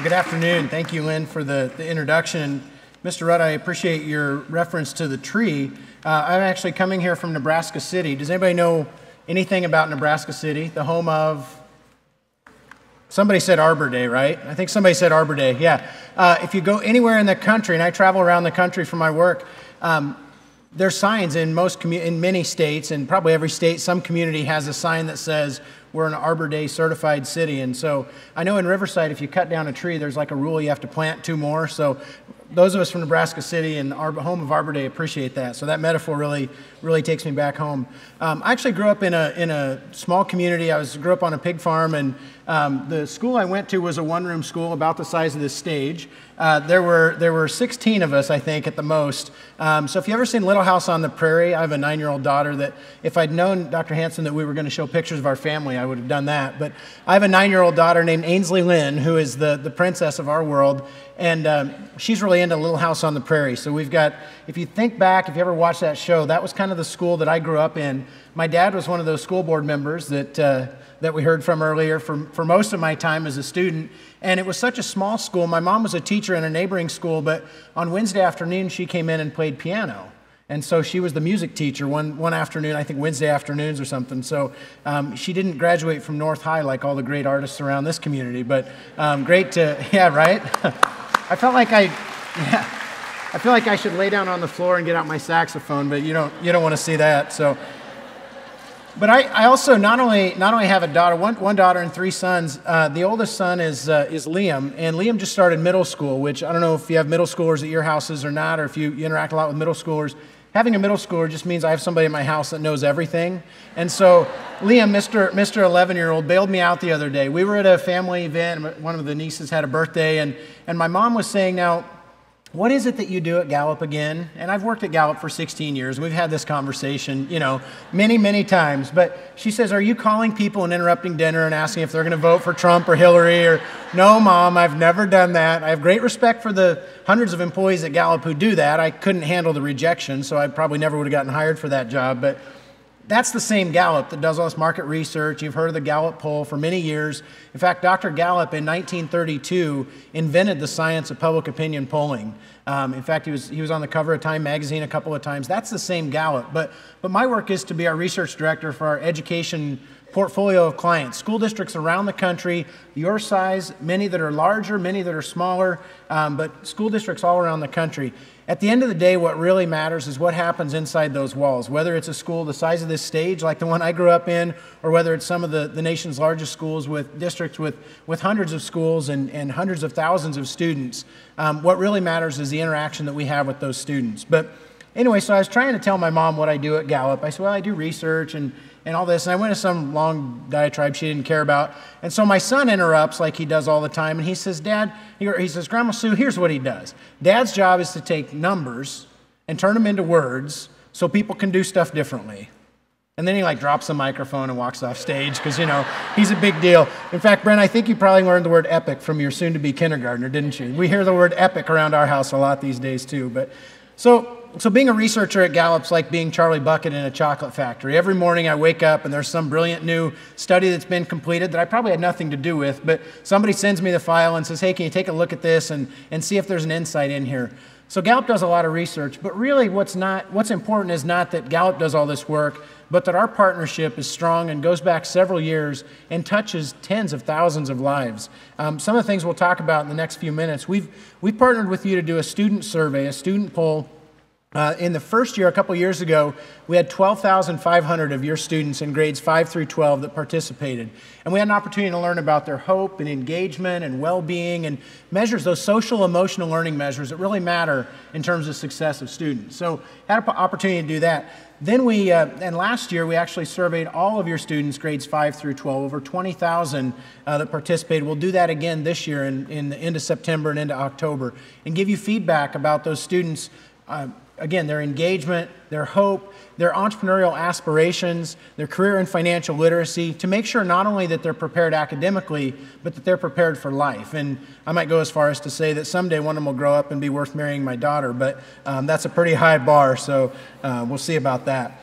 Good afternoon. Thank you, Lynn, for the introduction. Mr. Rudd, I appreciate your reference to the tree. I'm actually coming here from Nebraska City. Does anybody know anything about Nebraska City, the home of? Somebody said Arbor Day, right? I think somebody said Arbor Day, yeah. If you go anywhere in the country, and I travel around the country for my work, there's signs in many states, and probably every state, some community has a sign that says, we're an Arbor Day certified city. And so I know in Riverside, if you cut down a tree, there's like a rule you have to plant 2 more. So those of us from Nebraska City and our home of Arbor Day appreciate that. So that metaphor really takes me back home. I actually grew up in a small community. I grew up on a pig farm, and the school I went to was a one-room school about the size of this stage. There were 16 of us, I think, at the most. So if you ever seen Little House on the Prairie, I have a 9-year-old daughter that if I'd known, Dr. Hanson, that we were going to show pictures of our family, I would have done that. But I have a 9-year-old daughter named Ainsley Lynn, who is the princess of our world, and she's really into Little House on the Prairie. So we've got, if you think back, if you ever watched that show, that was kind of the school that I grew up in. My dad was one of those school board members that we heard from earlier for most of my time as a student. And it was such a small school. My mom was a teacher in a neighboring school, but on Wednesday afternoon, she came in and played piano. And so she was the music teacher one afternoon, I think Wednesday afternoons or something. So she didn't graduate from North High like all the great artists around this community, but great to, yeah, right? I felt like I feel like I should lay down on the floor and get out my saxophone, but you don't want to see that. So, but I also not only have a daughter, one daughter and 3 sons. The oldest son is Liam, and Liam just started middle school, which I don't know if you have middle schoolers at your houses or not, or if you interact a lot with middle schoolers. Having a middle schooler just means I have somebody in my house that knows everything. And so Liam, Mr. 11-year-old, bailed me out the other day. We were at a family event. One of the nieces had a birthday, and my mom was saying, now, what is it that you do at Gallup again? And I've worked at Gallup for 16 years. We've had this conversation, many, many times. But she says, are you calling people and interrupting dinner and asking if they're going to vote for Trump or Hillary? Or, no, Mom, I've never done that. I have great respect for the hundreds of employees at Gallup who do that. I couldn't handle the rejection, so I probably never would have gotten hired for that job. But that's the same Gallup that does all this market research. You've heard of the Gallup poll for many years. In fact, Dr. Gallup in 1932 invented the science of public opinion polling. In fact, he was on the cover of Time magazine a couple of times. That's the same Gallup. But my work is to be our research director for our education portfolio of clients, school districts around the country, your size, many that are larger, many that are smaller, but school districts all around the country. At the end of the day, what really matters is what happens inside those walls, whether it's a school the size of this stage, like the one I grew up in, or whether it's some of the nation's largest schools with districts with hundreds of schools and hundreds of thousands of students. What really matters is the interaction that we have with those students. But anyway, so I was trying to tell my mom what I do at Gallup. I said, well, I do research and all this. And I went to some long diatribe she didn't care about. And so my son interrupts like he does all the time. And he says, Dad, he says, Grandma Sue, here's what he does. Dad's job is to take numbers and turn them into words so people can do stuff differently. And then he drops the microphone and walks off stage because, he's a big deal. In fact, Brent, I think you probably learned the word epic from your soon-to-be kindergartner, didn't you? We hear the word epic around our house a lot these days too. But So being a researcher at Gallup's like being Charlie Bucket in a chocolate factory. Every morning I wake up and there's some brilliant new study that's been completed that I probably had nothing to do with, but somebody sends me the file and says, hey, can you take a look at this and see if there's an insight in here? So Gallup does a lot of research, but really what's important is not that Gallup does all this work, but that our partnership is strong and goes back several years and touches tens of thousands of lives. Some of the things we'll talk about in the next few minutes, we've partnered with you to do a student survey, a student poll. In the first year, a couple years ago, we had 12,500 of your students in grades 5 through 12 that participated. And we had an opportunity to learn about their hope and engagement and well-being and measures, those social emotional learning measures that really matter in terms of success of students. So had an opportunity to do that. Then and last year, we actually surveyed all of your students, grades 5 through 12, over 20,000 that participated. We'll do that again this year in the end of September and into October and give you feedback about those students. again, their engagement, their hope, their entrepreneurial aspirations, their career and financial literacy, to make sure not only that they're prepared academically, but that they're prepared for life. And I might go as far as to say that someday one of them will grow up and be worth marrying my daughter, but that's a pretty high bar, so we'll see about that.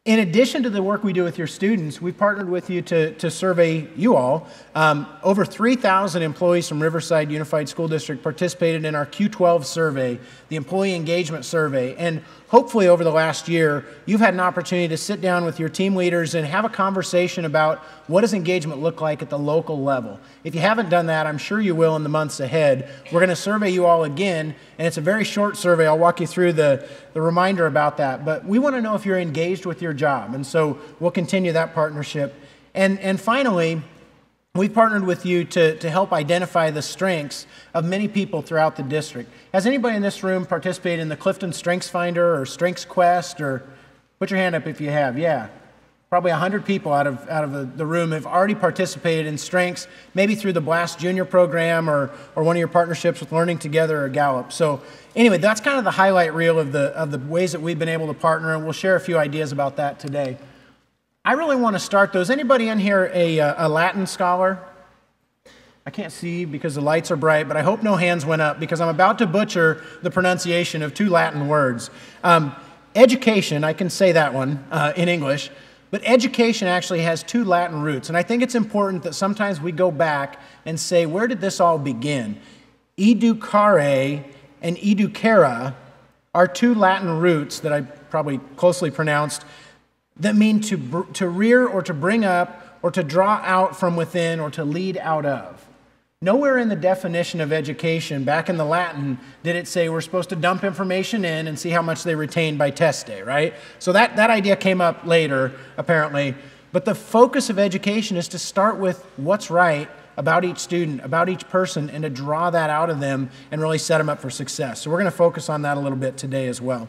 In addition to the work we do with your students, we've partnered with you to survey you all. Over 3,000 employees from Riverside Unified School District participated in our Q12 survey, the Employee Engagement Survey. And hopefully over the last year, you've had an opportunity to sit down with your team leaders and have a conversation about what does engagement look like at the local level. If you haven't done that, I'm sure you will in the months ahead. We're going to survey you all again, and it's a very short survey. I'll walk you through the reminder about that. But we want to know if you're engaged with your job, and so we'll continue that partnership. And finally, we've partnered with you to help identify the strengths of many people throughout the district. Has anybody in this room participated in the Clifton Strengths Finder or Strengths Quest? Or put your hand up if you have. Yeah. Probably 100 people out of the room have already participated in Strengths, maybe through the Blast Junior program or one of your partnerships with Learning Together or Gallup. So anyway, that's kind of the highlight reel of the ways that we've been able to partner, and we'll share a few ideas about that today. I really want to start those. Anybody in here a Latin scholar? I can't see because the lights are bright, but I hope no hands went up because I'm about to butcher the pronunciation of two Latin words. Education, I can say that one in English, but education actually has two Latin roots, and I think it's important that sometimes we go back and say, where did this all begin? Educare and educera are two Latin roots that I probably closely pronounced that mean to rear or to bring up or to draw out from within or to lead out of. Nowhere in the definition of education, back in the Latin, did it say we're supposed to dump information in and see how much they retain by test day, right? So that idea came up later, apparently. But the focus of education is to start with what's right about each student, about each person, and to draw that out of them and really set them up for success. So we're going to focus on that a little bit today as well.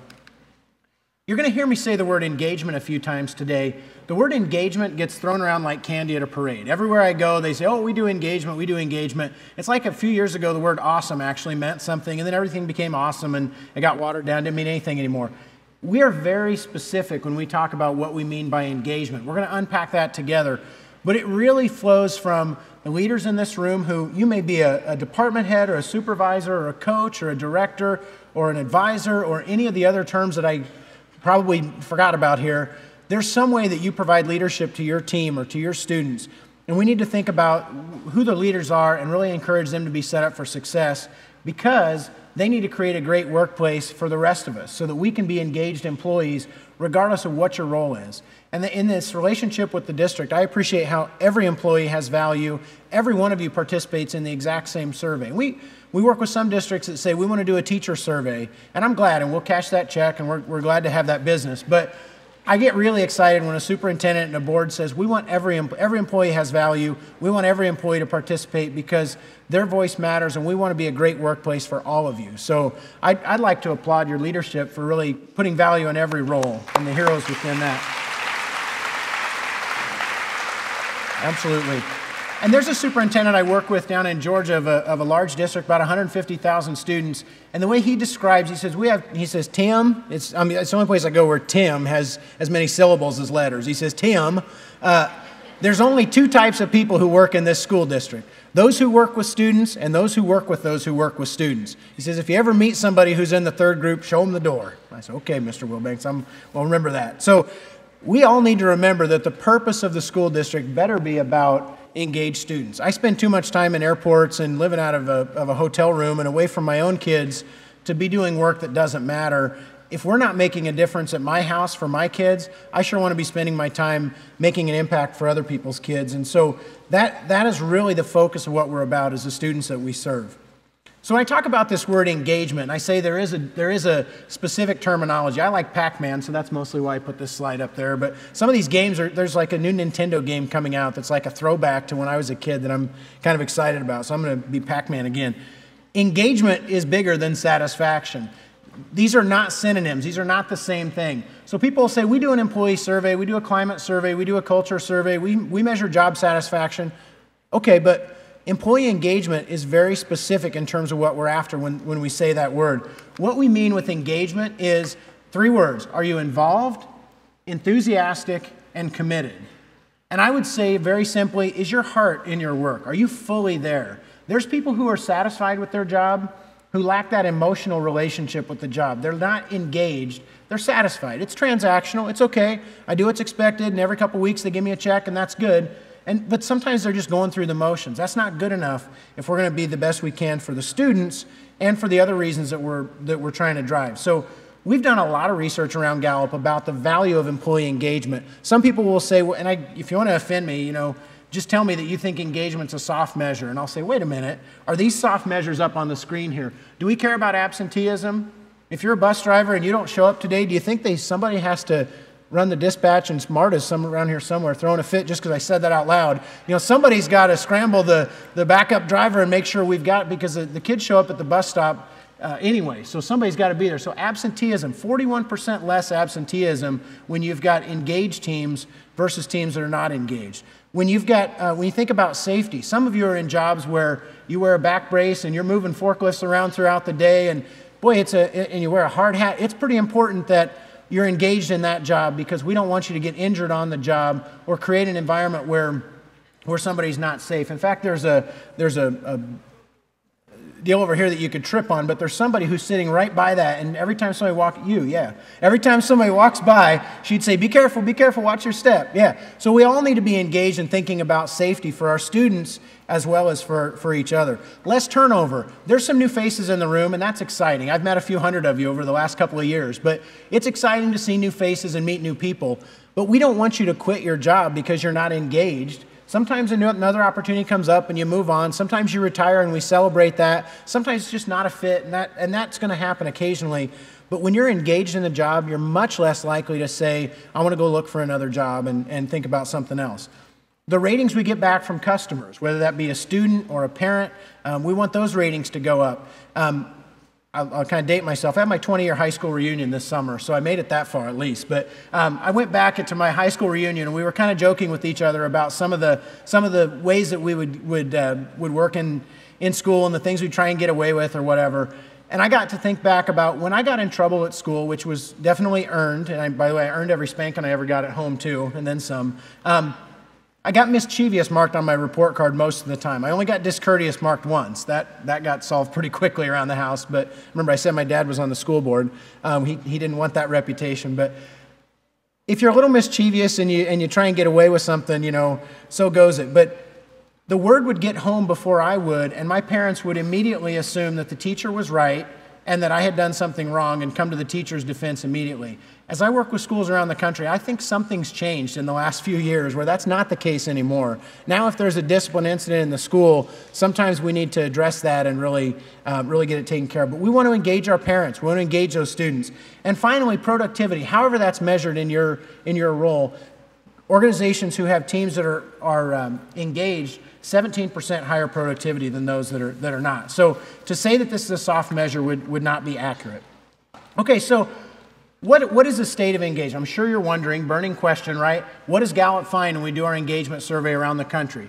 You're going to hear me say the word engagement a few times today. The word engagement gets thrown around like candy at a parade. Everywhere I go, they say, oh, we do engagement, we do engagement. It's like a few years ago, the word awesome actually meant something, and then everything became awesome, and it got watered down, didn't mean anything anymore. We are very specific when we talk about what we mean by engagement. We're going to unpack that together, but it really flows from the leaders in this room who, you may be a department head or a supervisor or a coach or a director or an advisor or any of the other terms that I probably forgot about here. There's some way that you provide leadership to your team or to your students. And we need to think about who the leaders are and really encourage them to be set up for success, because they need to create a great workplace for the rest of us so that we can be engaged employees regardless of what your role is. And in this relationship with the district, I appreciate how every employee has value. Every one of you participates in the exact same survey. We work with some districts that say we want to do a teacher survey, and I'm glad, and we'll cash that check, and we're glad to have that business. But I get really excited when a superintendent and a board says we want every employee has value. We want every employee to participate because their voice matters, and we want to be a great workplace for all of you. So I'd like to applaud your leadership for really putting value in every role and the heroes within that. Absolutely. And there's a superintendent I work with down in Georgia of a large district, about 150,000 students. And the way he describes, he says, Tim, it's the only place I go where Tim has as many syllables as letters. He says, Tim, there's only two types of people who work in this school district. Those who work with students and those who work with those who work with students. He says, if you ever meet somebody who's in the third group, show them the door. I said, okay, Mr. Wilbanks, we'll remember that. So we all need to remember that the purpose of the school district better be about engaged students. I spend too much time in airports and living out of a hotel room and away from my own kids to be doing work that doesn't matter. If we're not making a difference at my house for my kids, I sure want to be spending my time making an impact for other people's kids. And so that is really the focus of what we're about as the students that we serve. So when I talk about this word engagement, I say there is a specific terminology. I like Pac-Man, so that's mostly why I put this slide up there. But some of these games, there's like a new Nintendo game coming out that's like a throwback to when I was a kid that I'm kind of excited about. So I'm going to be Pac-Man again. Engagement is bigger than satisfaction. These are not synonyms. These are not the same thing. So people will say, we do an employee survey, we do a climate survey, we do a culture survey, we measure job satisfaction. Okay, but employee engagement is very specific in terms of what we're after when we say that word. What we mean with engagement is 3 words. Are you involved, enthusiastic, and committed? And I would say very simply, is your heart in your work? Are you fully there? There's people who are satisfied with their job who lack that emotional relationship with the job. They're not engaged. They're satisfied. It's transactional. It's okay. I do what's expected, and every couple weeks they give me a check, and that's good. But sometimes they're just going through the motions. That's not good enough if we're going to be the best we can for the students and for the other reasons that we're trying to drive. So we've done a lot of research around Gallup about the value of employee engagement. Some people will say, well, and if you want to offend me, just tell me that you think engagement's a soft measure. And I'll say, wait a minute, are these soft measures up on the screen here? Do we care about absenteeism? If you're a bus driver and you don't show up today, do you think somebody has to run the dispatch, and Marta's some around here somewhere throwing a fit just because I said that out loud? Somebody's got to scramble the backup driver and make sure we've got it, because the kids show up at the bus stop anyway, so somebody's got to be there. So absenteeism, 41% less absenteeism when you've got engaged teams versus teams that are not engaged. When you think about safety, some of you are in jobs where you wear a back brace and you're moving forklifts around throughout the day, and boy, and you wear a hard hat. It's pretty important that you're engaged in that job, because we don't want you to get injured on the job or create an environment where somebody's not safe. In fact, there's a deal over here that you could trip on, but there's somebody who's sitting right by that, and every time somebody every time somebody walks by, she'd say, be careful, watch your step. Yeah. So we all need to be engaged in thinking about safety for our students as well as for each other. Less turnover. There's some new faces in the room, and that's exciting. I've met a few hundred of you over the last couple of years, but it's exciting to see new faces and meet new people. But we don't want you to quit your job because you're not engaged. Sometimes another opportunity comes up and you move on. Sometimes you retire and we celebrate that. Sometimes it's just not a fit, and that's going to happen occasionally. But when you're engaged in the job, you're much less likely to say, I want to go look for another job and think about something else. The ratings we get back from customers, whether that be a student or a parent, we want those ratings to go up. I'll kind of date myself. I had my 20-year high school reunion this summer, so I made it that far at least. But I went back into my high school reunion, and we were kind of joking with each other about some of the ways that we would work in school and the things we'd try and get away with or whatever. And I got to think back about when I got in trouble at school, which was definitely earned. And by the way, I earned every spanking I ever got at home too, and then some. I got mischievous marked on my report card most of the time. I only got discourteous marked once. That got solved pretty quickly around the house. But remember, I said my dad was on the school board. He didn't want that reputation. But if you're a little mischievous and you try and get away with something, so goes it. But the word would get home before I would, and my parents would immediately assume that the teacher was right and that I had done something wrong and come to the teacher's defense immediately. As I work with schools around the country, I think something's changed in the last few years where that's not the case anymore. Now, if there's a discipline incident in the school, sometimes we need to address that and really get it taken care of. But we want to engage our parents. We want to engage those students. And finally, productivity, however that's measured in your role. Organizations who have teams that are engaged, 17% higher productivity than those that are not. So to say that this is a soft measure would not be accurate. Okay, so what is the state of engagement? I'm sure you're wondering, burning question, right? What does Gallup find when we do our engagement survey around the country?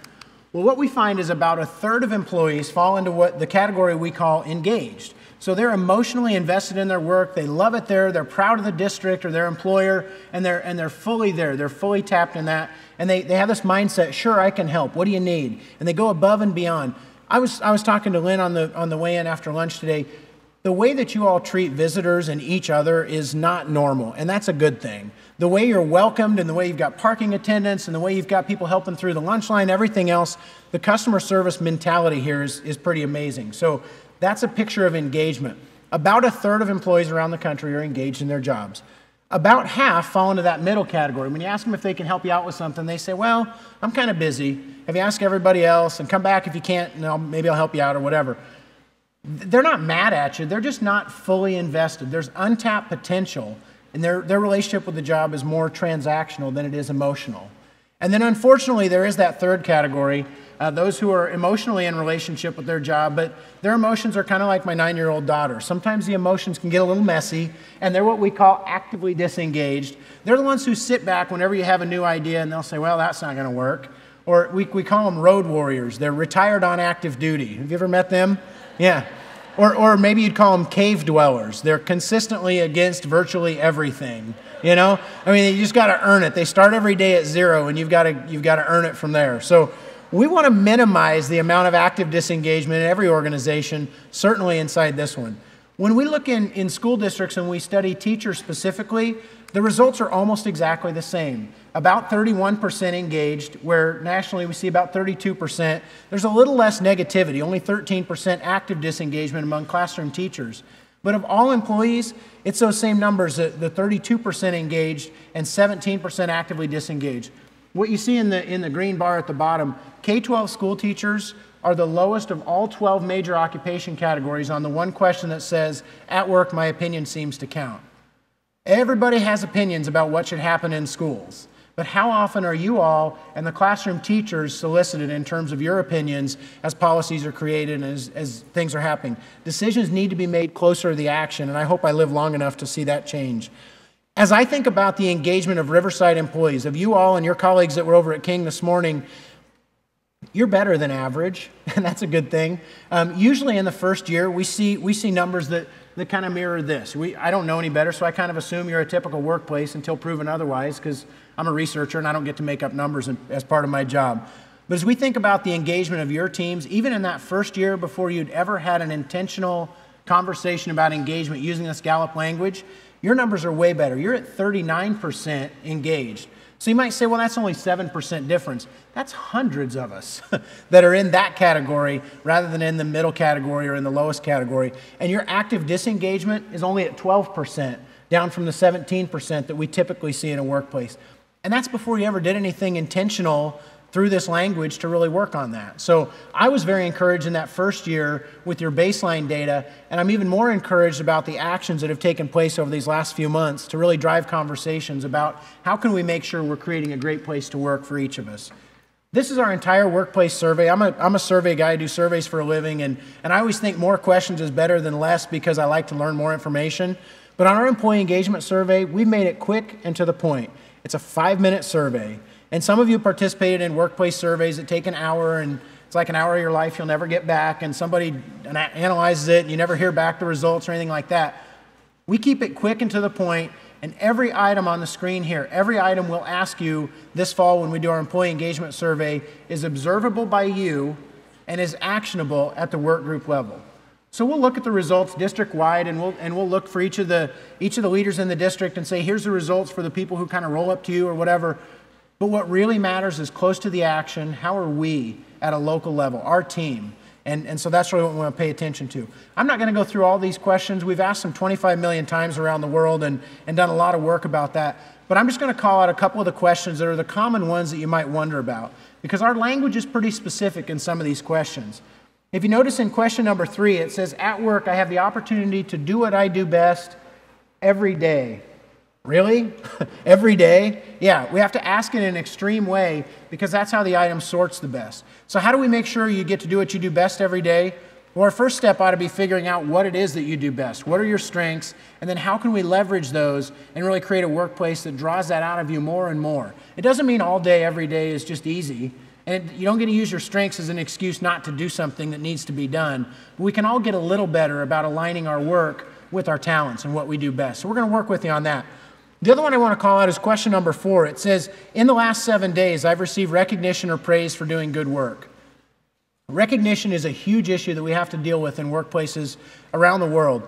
Well, what we find is about 1/3 of employees fall into what the category we call engaged. So they're emotionally invested in their work, they love it there, they're proud of the district or their employer, and they're fully there, they're fully tapped in that, and they have this mindset, sure, I can help, what do you need? And they go above and beyond. I was talking to Lynn on the way in after lunch today. The way that you all treat visitors and each other is not normal, and that's a good thing. The way you're welcomed and the way you've got parking attendants and the way you've got people helping through the lunch line, everything else, the customer service mentality here is pretty amazing. So that's a picture of engagement. About 1/3 of employees around the country are engaged in their jobs. About half fall into that middle category. When you ask them if they can help you out with something, they say, well, I'm kind of busy. Have you asked everybody else? And come back if you can't, and maybe I'll help you out or whatever. They're not mad at you. They're just not fully invested. There's untapped potential, and their relationship with the job is more transactional than it is emotional. And then unfortunately, there is that third category, those who are emotionally in relationship with their job, but their emotions are kind of like my 9-year-old daughter. Sometimes the emotions can get a little messy, and they're what we call actively disengaged. They're the ones who sit back whenever you have a new idea, and they'll say, well, that's not going to work. Or we call them road warriors. They're retired on active duty. Have you ever met them? Yeah. Or maybe you'd call them cave dwellers. They're consistently against virtually everything. You know, I mean, you just got to earn it. They start every day at 0, and you've got to earn it from there. So we want to minimize the amount of active disengagement in every organization, certainly inside this one. When we look in school districts and we study teachers specifically, the results are almost exactly the same. About 31% engaged, where nationally we see about 32%. There's a little less negativity, only 13% active disengagement among classroom teachers. But of all employees, it's those same numbers, the 32% engaged and 17% actively disengaged. What you see in the green bar at the bottom, K-12 school teachers are the lowest of all 12 major occupation categories on the one question that says, at work, my opinion seems to count. Everybody has opinions about what should happen in schools. But how often are you all and the classroom teachers solicited in terms of your opinions as policies are created and as things are happening? Decisions need to be made closer to the action, and I hope I live long enough to see that change. As I think about the engagement of Riverside employees, of you all and your colleagues that were over at King this morning, you're better than average, and that's a good thing. Usually in the first year, we see numbers that kind of mirror this. I don't know any better, so I kind of assume you're a typical workplace until proven otherwise, because I'm a researcher and I don't get to make up numbers as part of my job. But as we think about the engagement of your teams, even in that first year before you'd ever had an intentional conversation about engagement using this Gallup language, your numbers are way better. You're at 39% engaged. So you might say, well, that's only 7% difference. That's hundreds of us that are in that category rather than in the middle category or in the lowest category. And your active disengagement is only at 12%, down from the 17% that we typically see in a workplace. And that's before you ever did anything intentional through this language to really work on that. So I was very encouraged in that first year with your baseline data, and I'm even more encouraged about the actions that have taken place over these last few months to really drive conversations about how can we make sure we're creating a great place to work for each of us. This is our entire workplace survey. I'm a survey guy. I do surveys for a living, and I always think more questions is better than less because I like to learn more information. But on our employee engagement survey, we've made it quick and to the point. It's a 5-minute survey. And some of you participated in workplace surveys that take an hour, and it's like an hour of your life you'll never get back, and somebody analyzes it, and you never hear back the results or anything like that. We keep it quick and to the point, and every item on the screen here, every item we'll ask you this fall when we do our employee engagement survey is observable by you and is actionable at the work group level. So we'll look at the results district-wide, and we'll look for each of the leaders in the district and say, here's the results for the people who kind of roll up to you or whatever. But what really matters is close to the action, how are we at a local level, our team? And so that's really what we want to pay attention to. I'm not going to go through all these questions. We've asked them 25 million times around the world and done a lot of work about that. But I'm just going to call out a couple of the questions that are the common ones that you might wonder about, because our language is pretty specific in some of these questions. If you notice in question number 3, it says, at work, I have the opportunity to do what I do best every day. Really? Every day? Yeah, we have to ask it in an extreme way because that's how the item sorts the best. So how do we make sure you get to do what you do best every day? Well, our first step ought to be figuring out what it is that you do best. What are your strengths? And then how can we leverage those and really create a workplace that draws that out of you more and more? It doesn't mean all day, every day is just easy. And you don't get to use your strengths as an excuse not to do something that needs to be done. But we can all get a little better about aligning our work with our talents and what we do best. So we're going to work with you on that. The other one I want to call out is question number 4. It says, in the last 7 days, I've received recognition or praise for doing good work. Recognition is a huge issue that we have to deal with in workplaces around the world.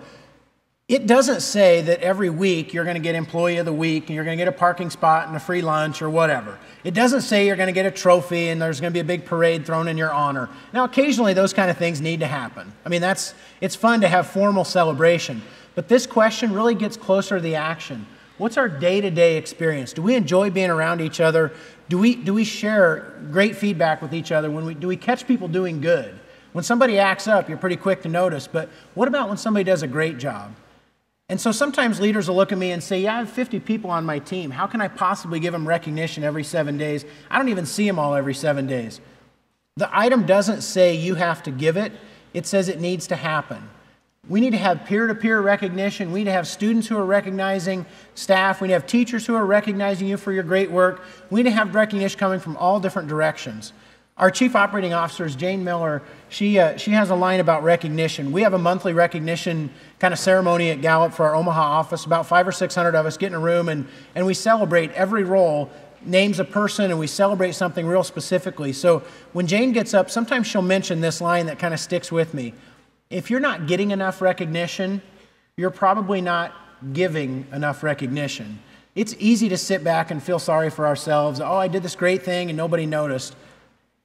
It doesn't say that every week you're going to get Employee of the Week and you're going to get a parking spot and a free lunch or whatever. It doesn't say you're going to get a trophy and there's going to be a big parade thrown in your honor. Now, occasionally those kind of things need to happen. I mean, it's fun to have formal celebration, but this question really gets closer to the action. What's our day-to-day experience? Do we enjoy being around each other? Do we share great feedback with each other? Do we catch people doing good? When somebody acts up, you're pretty quick to notice, but what about when somebody does a great job? And so sometimes leaders will look at me and say, yeah, I have 50 people on my team. How can I possibly give them recognition every 7 days? I don't even see them all every 7 days. The item doesn't say you have to give it. It says it needs to happen. We need to have peer-to-peer recognition. We need to have students who are recognizing staff. We need to have teachers who are recognizing you for your great work. We need to have recognition coming from all different directions. Our Chief Operating Officer is Jane Miller. She has a line about recognition. We have a monthly recognition kind of ceremony at Gallup for our Omaha office. About 500 or 600 of us get in a room, and we celebrate every role, names a person, and we celebrate something real specifically. So when Jane gets up, sometimes she'll mention this line that kind of sticks with me. If you're not getting enough recognition, you're probably not giving enough recognition. It's easy to sit back and feel sorry for ourselves. Oh, I did this great thing and nobody noticed.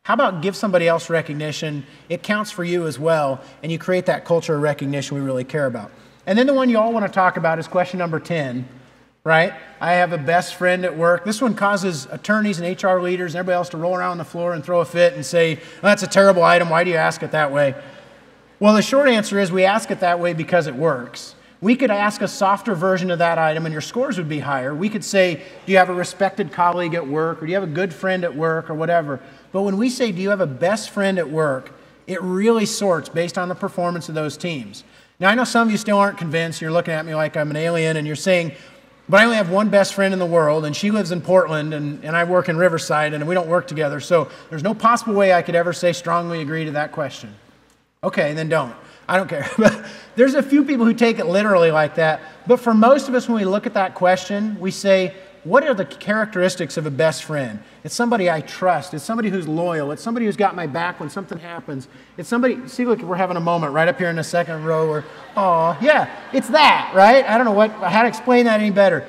How about give somebody else recognition? It counts for you as well, and you create that culture of recognition we really care about. And then the one you all want to talk about is question number 10, right? I have a best friend at work. This one causes attorneys and HR leaders and everybody else to roll around on the floor and throw a fit and say, oh, that's a terrible item. Why do you ask it that way? Well, the short answer is we ask it that way because it works. We could ask a softer version of that item and your scores would be higher. We could say, do you have a respected colleague at work, or do you have a good friend at work, or whatever. But when we say, do you have a best friend at work, it really sorts based on the performance of those teams. Now, I know some of you still aren't convinced. You're looking at me like I'm an alien, and you're saying, but I only have one best friend in the world, and she lives in Portland, and I work in Riverside, and we don't work together, so there's no possible way I could ever say strongly agree to that question. Okay, then don't. I don't care. There's a few people who take it literally like that, but for most of us, when we look at that question, we say, what are the characteristics of a best friend? It's somebody I trust. It's somebody who's loyal. It's somebody who's got my back when something happens. It's somebody, see, look, we're having a moment right up here in the second row where, oh, yeah, it's that, right? I don't know how to explain that any better.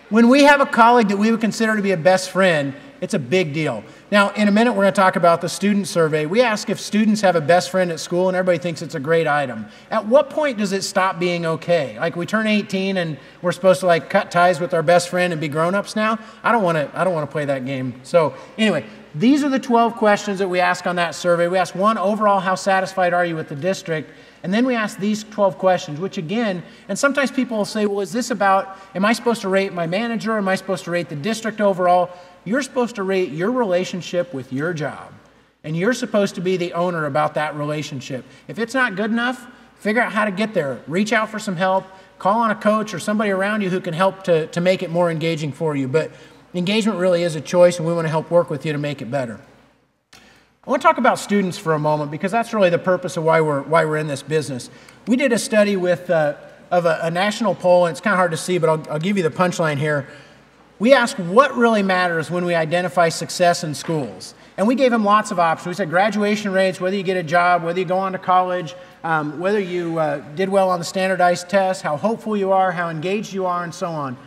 When we have a colleague that we would consider to be a best friend, it's a big deal. Now, in a minute, we're going to talk about the student survey. We ask if students have a best friend at school, and everybody thinks it's a great item. At what point does it stop being okay? Like we turn 18 and we're supposed to like cut ties with our best friend and be grown-ups now? I don't want to play that game. So anyway, these are the 12 questions that we ask on that survey. We ask one, overall, how satisfied are you with the district? And then we ask these 12 questions, which again, and sometimes people will say, well, is this about, am I supposed to rate my manager? Am I supposed to rate the district overall? You're supposed to rate your relationship with your job. And you're supposed to be the owner about that relationship. If it's not good enough, figure out how to get there. Reach out for some help. Call on a coach or somebody around you who can help to make it more engaging for you. But engagement really is a choice, and we want to help work with you to make it better. I want to talk about students for a moment because that's really the purpose of why we're in this business. We did a study with of a national poll, and it's kind of hard to see, but I'll give you the punchline here. We asked what really matters when we identify success in schools. And we gave them lots of options. We said graduation rates, whether you get a job, whether you go on to college, whether you did well on the standardized tests, how hopeful you are, how engaged you are, and so on.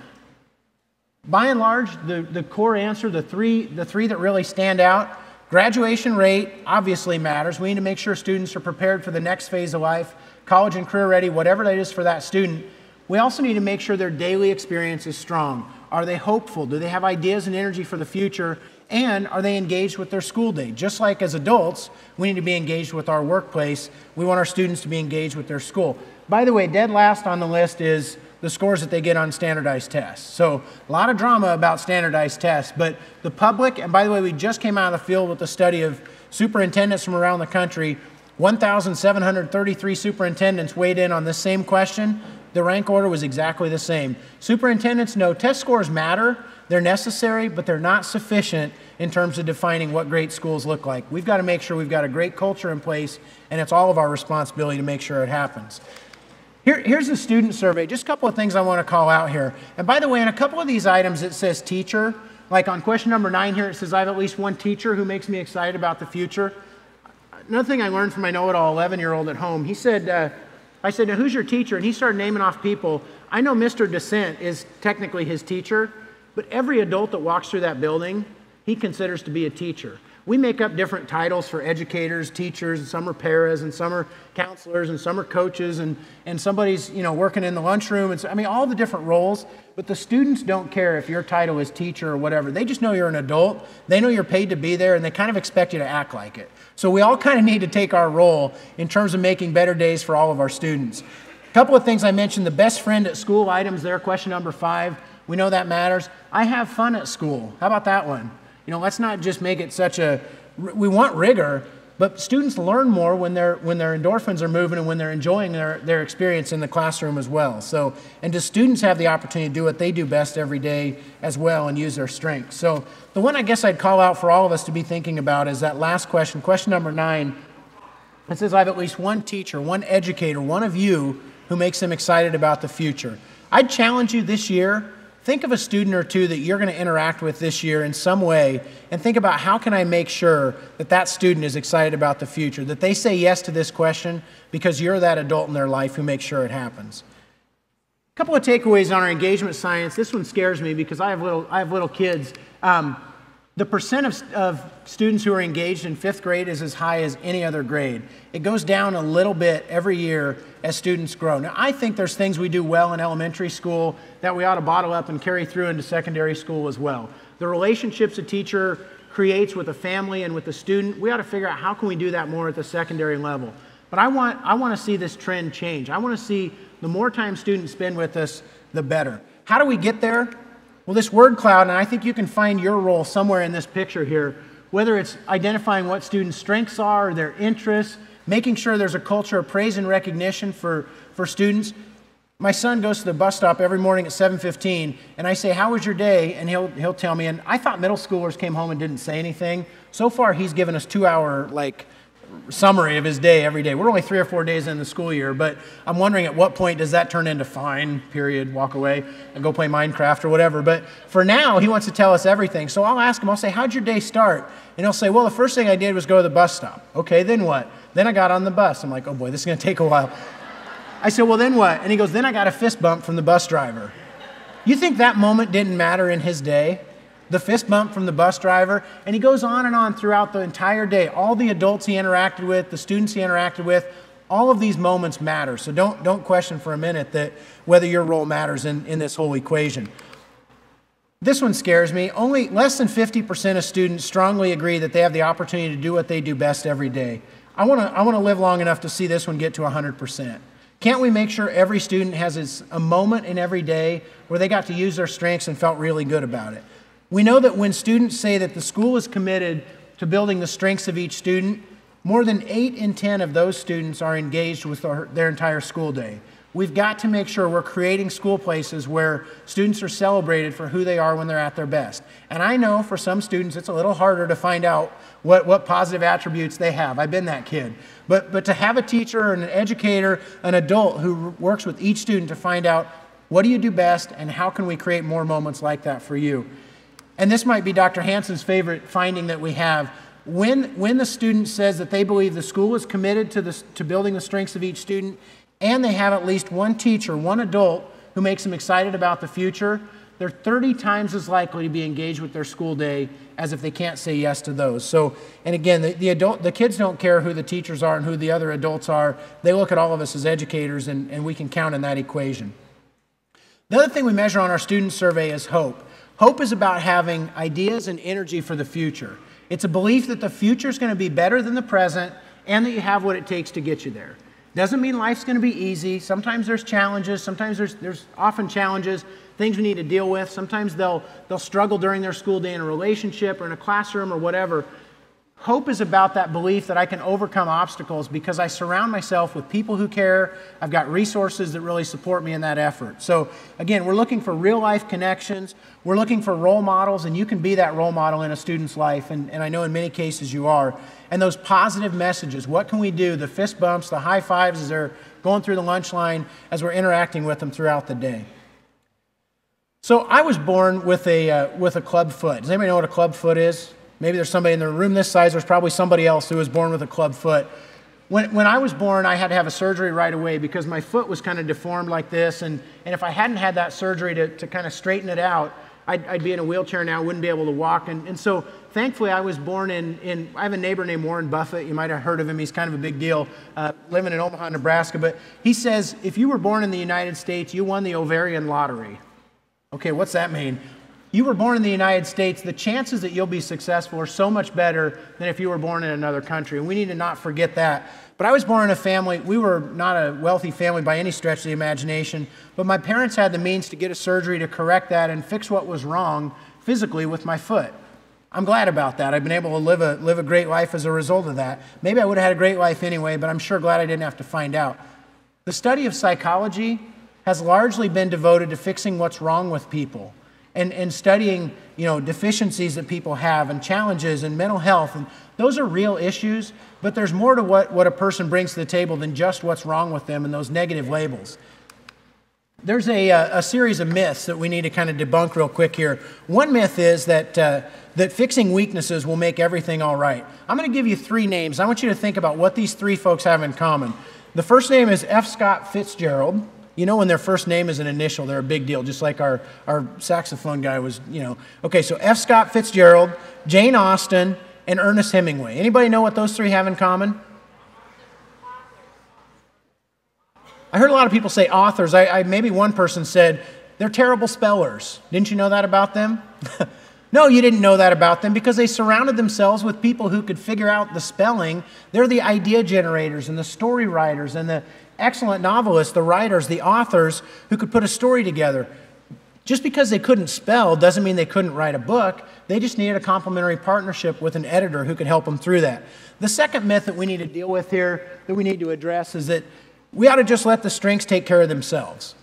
By and large, the core answer, the three that really stand out, graduation rate obviously matters. We need to make sure students are prepared for the next phase of life, college and career ready, whatever that is for that student. We also need to make sure their daily experience is strong. Are they hopeful? Do they have ideas and energy for the future? And are they engaged with their school day? Just like as adults, we need to be engaged with our workplace. We want our students to be engaged with their school. By the way, dead last on the list is the scores that they get on standardized tests. So a lot of drama about standardized tests, but the public, and by the way, we just came out of the field with a study of superintendents from around the country. 1,733 superintendents weighed in on this same question. The rank order was exactly the same. Superintendents know test scores matter, they're necessary, but they're not sufficient in terms of defining what great schools look like. We've got to make sure we've got a great culture in place, and it's all of our responsibility to make sure it happens. Here's the student survey. Just a couple of things I want to call out here. And by the way, in a couple of these items it says teacher. Like on question number 9 here, it says I have at least one teacher who makes me excited about the future. Another thing I learned from my know-it-all 11-year-old at home, he said, I said, now who's your teacher? And he started naming off people. I know Mr. Descent is technically his teacher, but every adult that walks through that building, he considers to be a teacher. We make up different titles for educators, teachers, and some are paras, and some are counselors, and some are coaches, and somebody's working in the lunchroom. And so, I mean, all the different roles, but the students don't care if your title is teacher or whatever. They just know you're an adult. They know you're paid to be there, and they kind of expect you to act like it. So we all kind of need to take our role in terms of making better days for all of our students. A couple of things I mentioned, the best friend at school items there, question number 5. We know that matters. I have fun at school. How about that one? Let's not just make it we want rigor, But students learn more when their endorphins are moving and when they're enjoying their experience in the classroom as well. So, and do students have the opportunity to do what they do best every day as well and use their strengths? So the one I guess I'd call out for all of us to be thinking about is that last question, question number 9. It says, I have at least one teacher, one educator, one of you who makes them excited about the future. I'd challenge you this year, think of a student or two that you're going to interact with this year in some way, and think about how can I make sure that that student is excited about the future, that they say yes to this question because you're that adult in their life who makes sure it happens. A couple of takeaways on our engagement science. This one scares me because I have little kids. The percent of students who are engaged in 5th grade is as high as any other grade. It goes down a little bit every year as students grow. Now, I think there's things we do well in elementary school that we ought to bottle up and carry through into secondary school as well. The relationships a teacher creates with a family and with the student, we ought to figure out how can we do that more at the secondary level. But I want to see this trend change. I want to see the more time students spend with us, the better. How do we get there? Well, this word cloud, and I think you can find your role somewhere in this picture here, whether it's identifying what students' strengths are, their interests, making sure there's a culture of praise and recognition for students. My son goes to the bus stop every morning at 7:15, and I say, how was your day? And he'll tell me, and I thought middle schoolers came home and didn't say anything. So far, he's given us 2-hour, summary of his day every day. We're only 3 or 4 days in the school year, but I'm wondering at what point does that turn into fine, period, walk away and go play Minecraft or whatever. But for now, he wants to tell us everything. So I'll ask him, I'll say, how'd your day start? And he'll say, well, the first thing I did was go to the bus stop. Okay, then what? Then I got on the bus. I'm like, oh boy, this is going to take a while. I said, well, then what? And he goes, then I got a fist bump from the bus driver. You think that moment didn't matter in his day? The fist bump from the bus driver, and he goes on throughout the entire day. All the adults he interacted with, the students he interacted with, all of these moments matter. So don't question for a minute that whether your role matters in this whole equation. This one scares me. Only less than 50% of students strongly agree that they have the opportunity to do what they do best every day. I want to live long enough to see this one get to 100%. Can't we make sure every student has a moment in every day where they got to use their strengths and felt really good about it? We know that when students say that the school is committed to building the strengths of each student, more than 8 in 10 of those students are engaged with their entire school day. We've got to make sure we're creating school places where students are celebrated for who they are when they're at their best. And I know for some students it's a little harder to find out what positive attributes they have. I've been that kid. But to have a teacher, an educator, an adult who works with each student to find out what do you do best and how can we create more moments like that for you. And this might be Dr. Hansen's favorite finding that we have. When the student says that they believe the school is committed to building the strengths of each student, and they have at least one teacher, one adult, who makes them excited about the future, they're 30 times as likely to be engaged with their school day as if they can't say yes to those. So, and again, the kids don't care who the teachers are and who the other adults are. They look at all of us as educators, and we can count in that equation. The other thing we measure on our student survey is hope. Hope is about having ideas and energy for the future. It's a belief that the future is going to be better than the present and that you have what it takes to get you there. Doesn't mean life's going to be easy. Sometimes there's challenges. Sometimes there's often challenges, things we need to deal with. Sometimes they'll struggle during their school day in a relationship or in a classroom or whatever. Hope is about that belief that I can overcome obstacles because I surround myself with people who care. I've got resources that really support me in that effort. So again, we're looking for real life connections. We're looking for role models, and you can be that role model in a student's life, and I know in many cases you are. And those positive messages, what can we do? The fist bumps, the high fives as they're going through the lunch line, as we're interacting with them throughout the day. So I was born with a club foot. Does anybody know what a club foot is? Maybe there's somebody in the room this size. There's probably somebody else who was born with a club foot. When I was born, I had to have a surgery right away because my foot was kind of deformed like this. And if I hadn't had that surgery to kind of straighten it out, I'd be in a wheelchair now, wouldn't be able to walk. And so thankfully, I was born in I have a neighbor named Warren Buffett. You might have heard of him. He's kind of a big deal, living in Omaha, Nebraska. But he says, if you were born in the United States, you won the ovarian lottery. Okay, what's that mean? You were born in the United States, the chances that you'll be successful are so much better than if you were born in another country. And we need to not forget that. But I was born in a family, we were not a wealthy family by any stretch of the imagination, but my parents had the means to get a surgery to correct that and fix what was wrong physically with my foot. I'm glad about that. I've been able to live a great life as a result of that. Maybe I would have had a great life anyway, but I'm sure glad I didn't have to find out. The study of psychology has largely been devoted to fixing what's wrong with people and studying, deficiencies that people have and challenges and mental health. And those are real issues, but there's more to what a person brings to the table than just what's wrong with them and those negative labels. There's a series of myths that we need to kind of debunk real quick here. One myth is that fixing weaknesses will make everything all right. I'm going to give you 3 names. I want you to think about what these 3 folks have in common. The first name is F. Scott Fitzgerald. When their first name is an initial, they're a big deal, just like our saxophone guy was, Okay, so F. Scott Fitzgerald, Jane Austen, and Ernest Hemingway. Anybody know what those 3 have in common? I heard a lot of people say authors. Maybe one person said, they're terrible spellers. Didn't you know that about them? No, you didn't know that about them because they surrounded themselves with people who could figure out the spelling. They're the idea generators and the story writers and the excellent novelists, the writers, the authors who could put a story together. Just because they couldn't spell doesn't mean they couldn't write a book. They just needed a complementary partnership with an editor who could help them through that. The second myth that we need to deal with here, that we need to address, is that we ought to just let the strengths take care of themselves.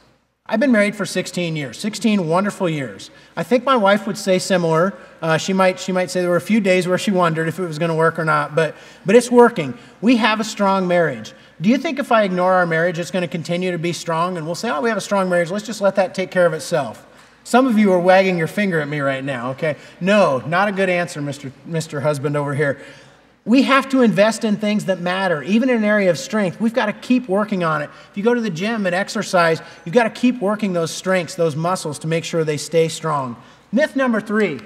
I've been married for 16 years, 16 wonderful years. I think my wife would say similar. She might say there were a few days where she wondered if it was going to work or not, but it's working. We have a strong marriage. Do you think if I ignore our marriage, it's going to continue to be strong and we'll say, oh, we have a strong marriage, let's just let that take care of itself? Some of you are wagging your finger at me right now, okay? No, not a good answer, Mr. Husband over here. We have to invest in things that matter, even in an area of strength. We've got to keep working on it. If you go to the gym and exercise, you've got to keep working those strengths, those muscles, to make sure they stay strong. Myth number 3,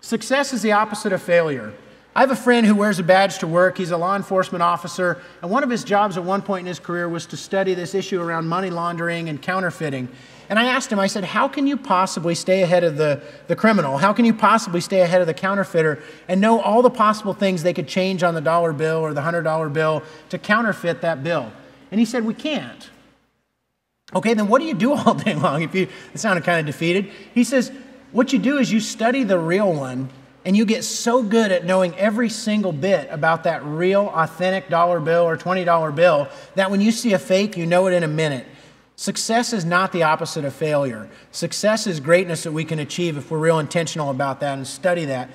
success is the opposite of failure. I have a friend who wears a badge to work. He's a law enforcement officer, and one of his jobs at one point in his career was to study this issue around money laundering and counterfeiting. And I asked him, I said, how can you possibly stay ahead of the criminal? How can you possibly stay ahead of the counterfeiter and know all the possible things they could change on the dollar bill or the $100 bill to counterfeit that bill? And he said, we can't. Okay, then what do you do all day long? It sounded kind of defeated. He says, what you do is you study the real one and you get so good at knowing every single bit about that real, authentic dollar bill or $20 bill that when you see a fake, you know it in a minute. Success is not the opposite of failure. Success is greatness that we can achieve if we're real intentional about that and study that.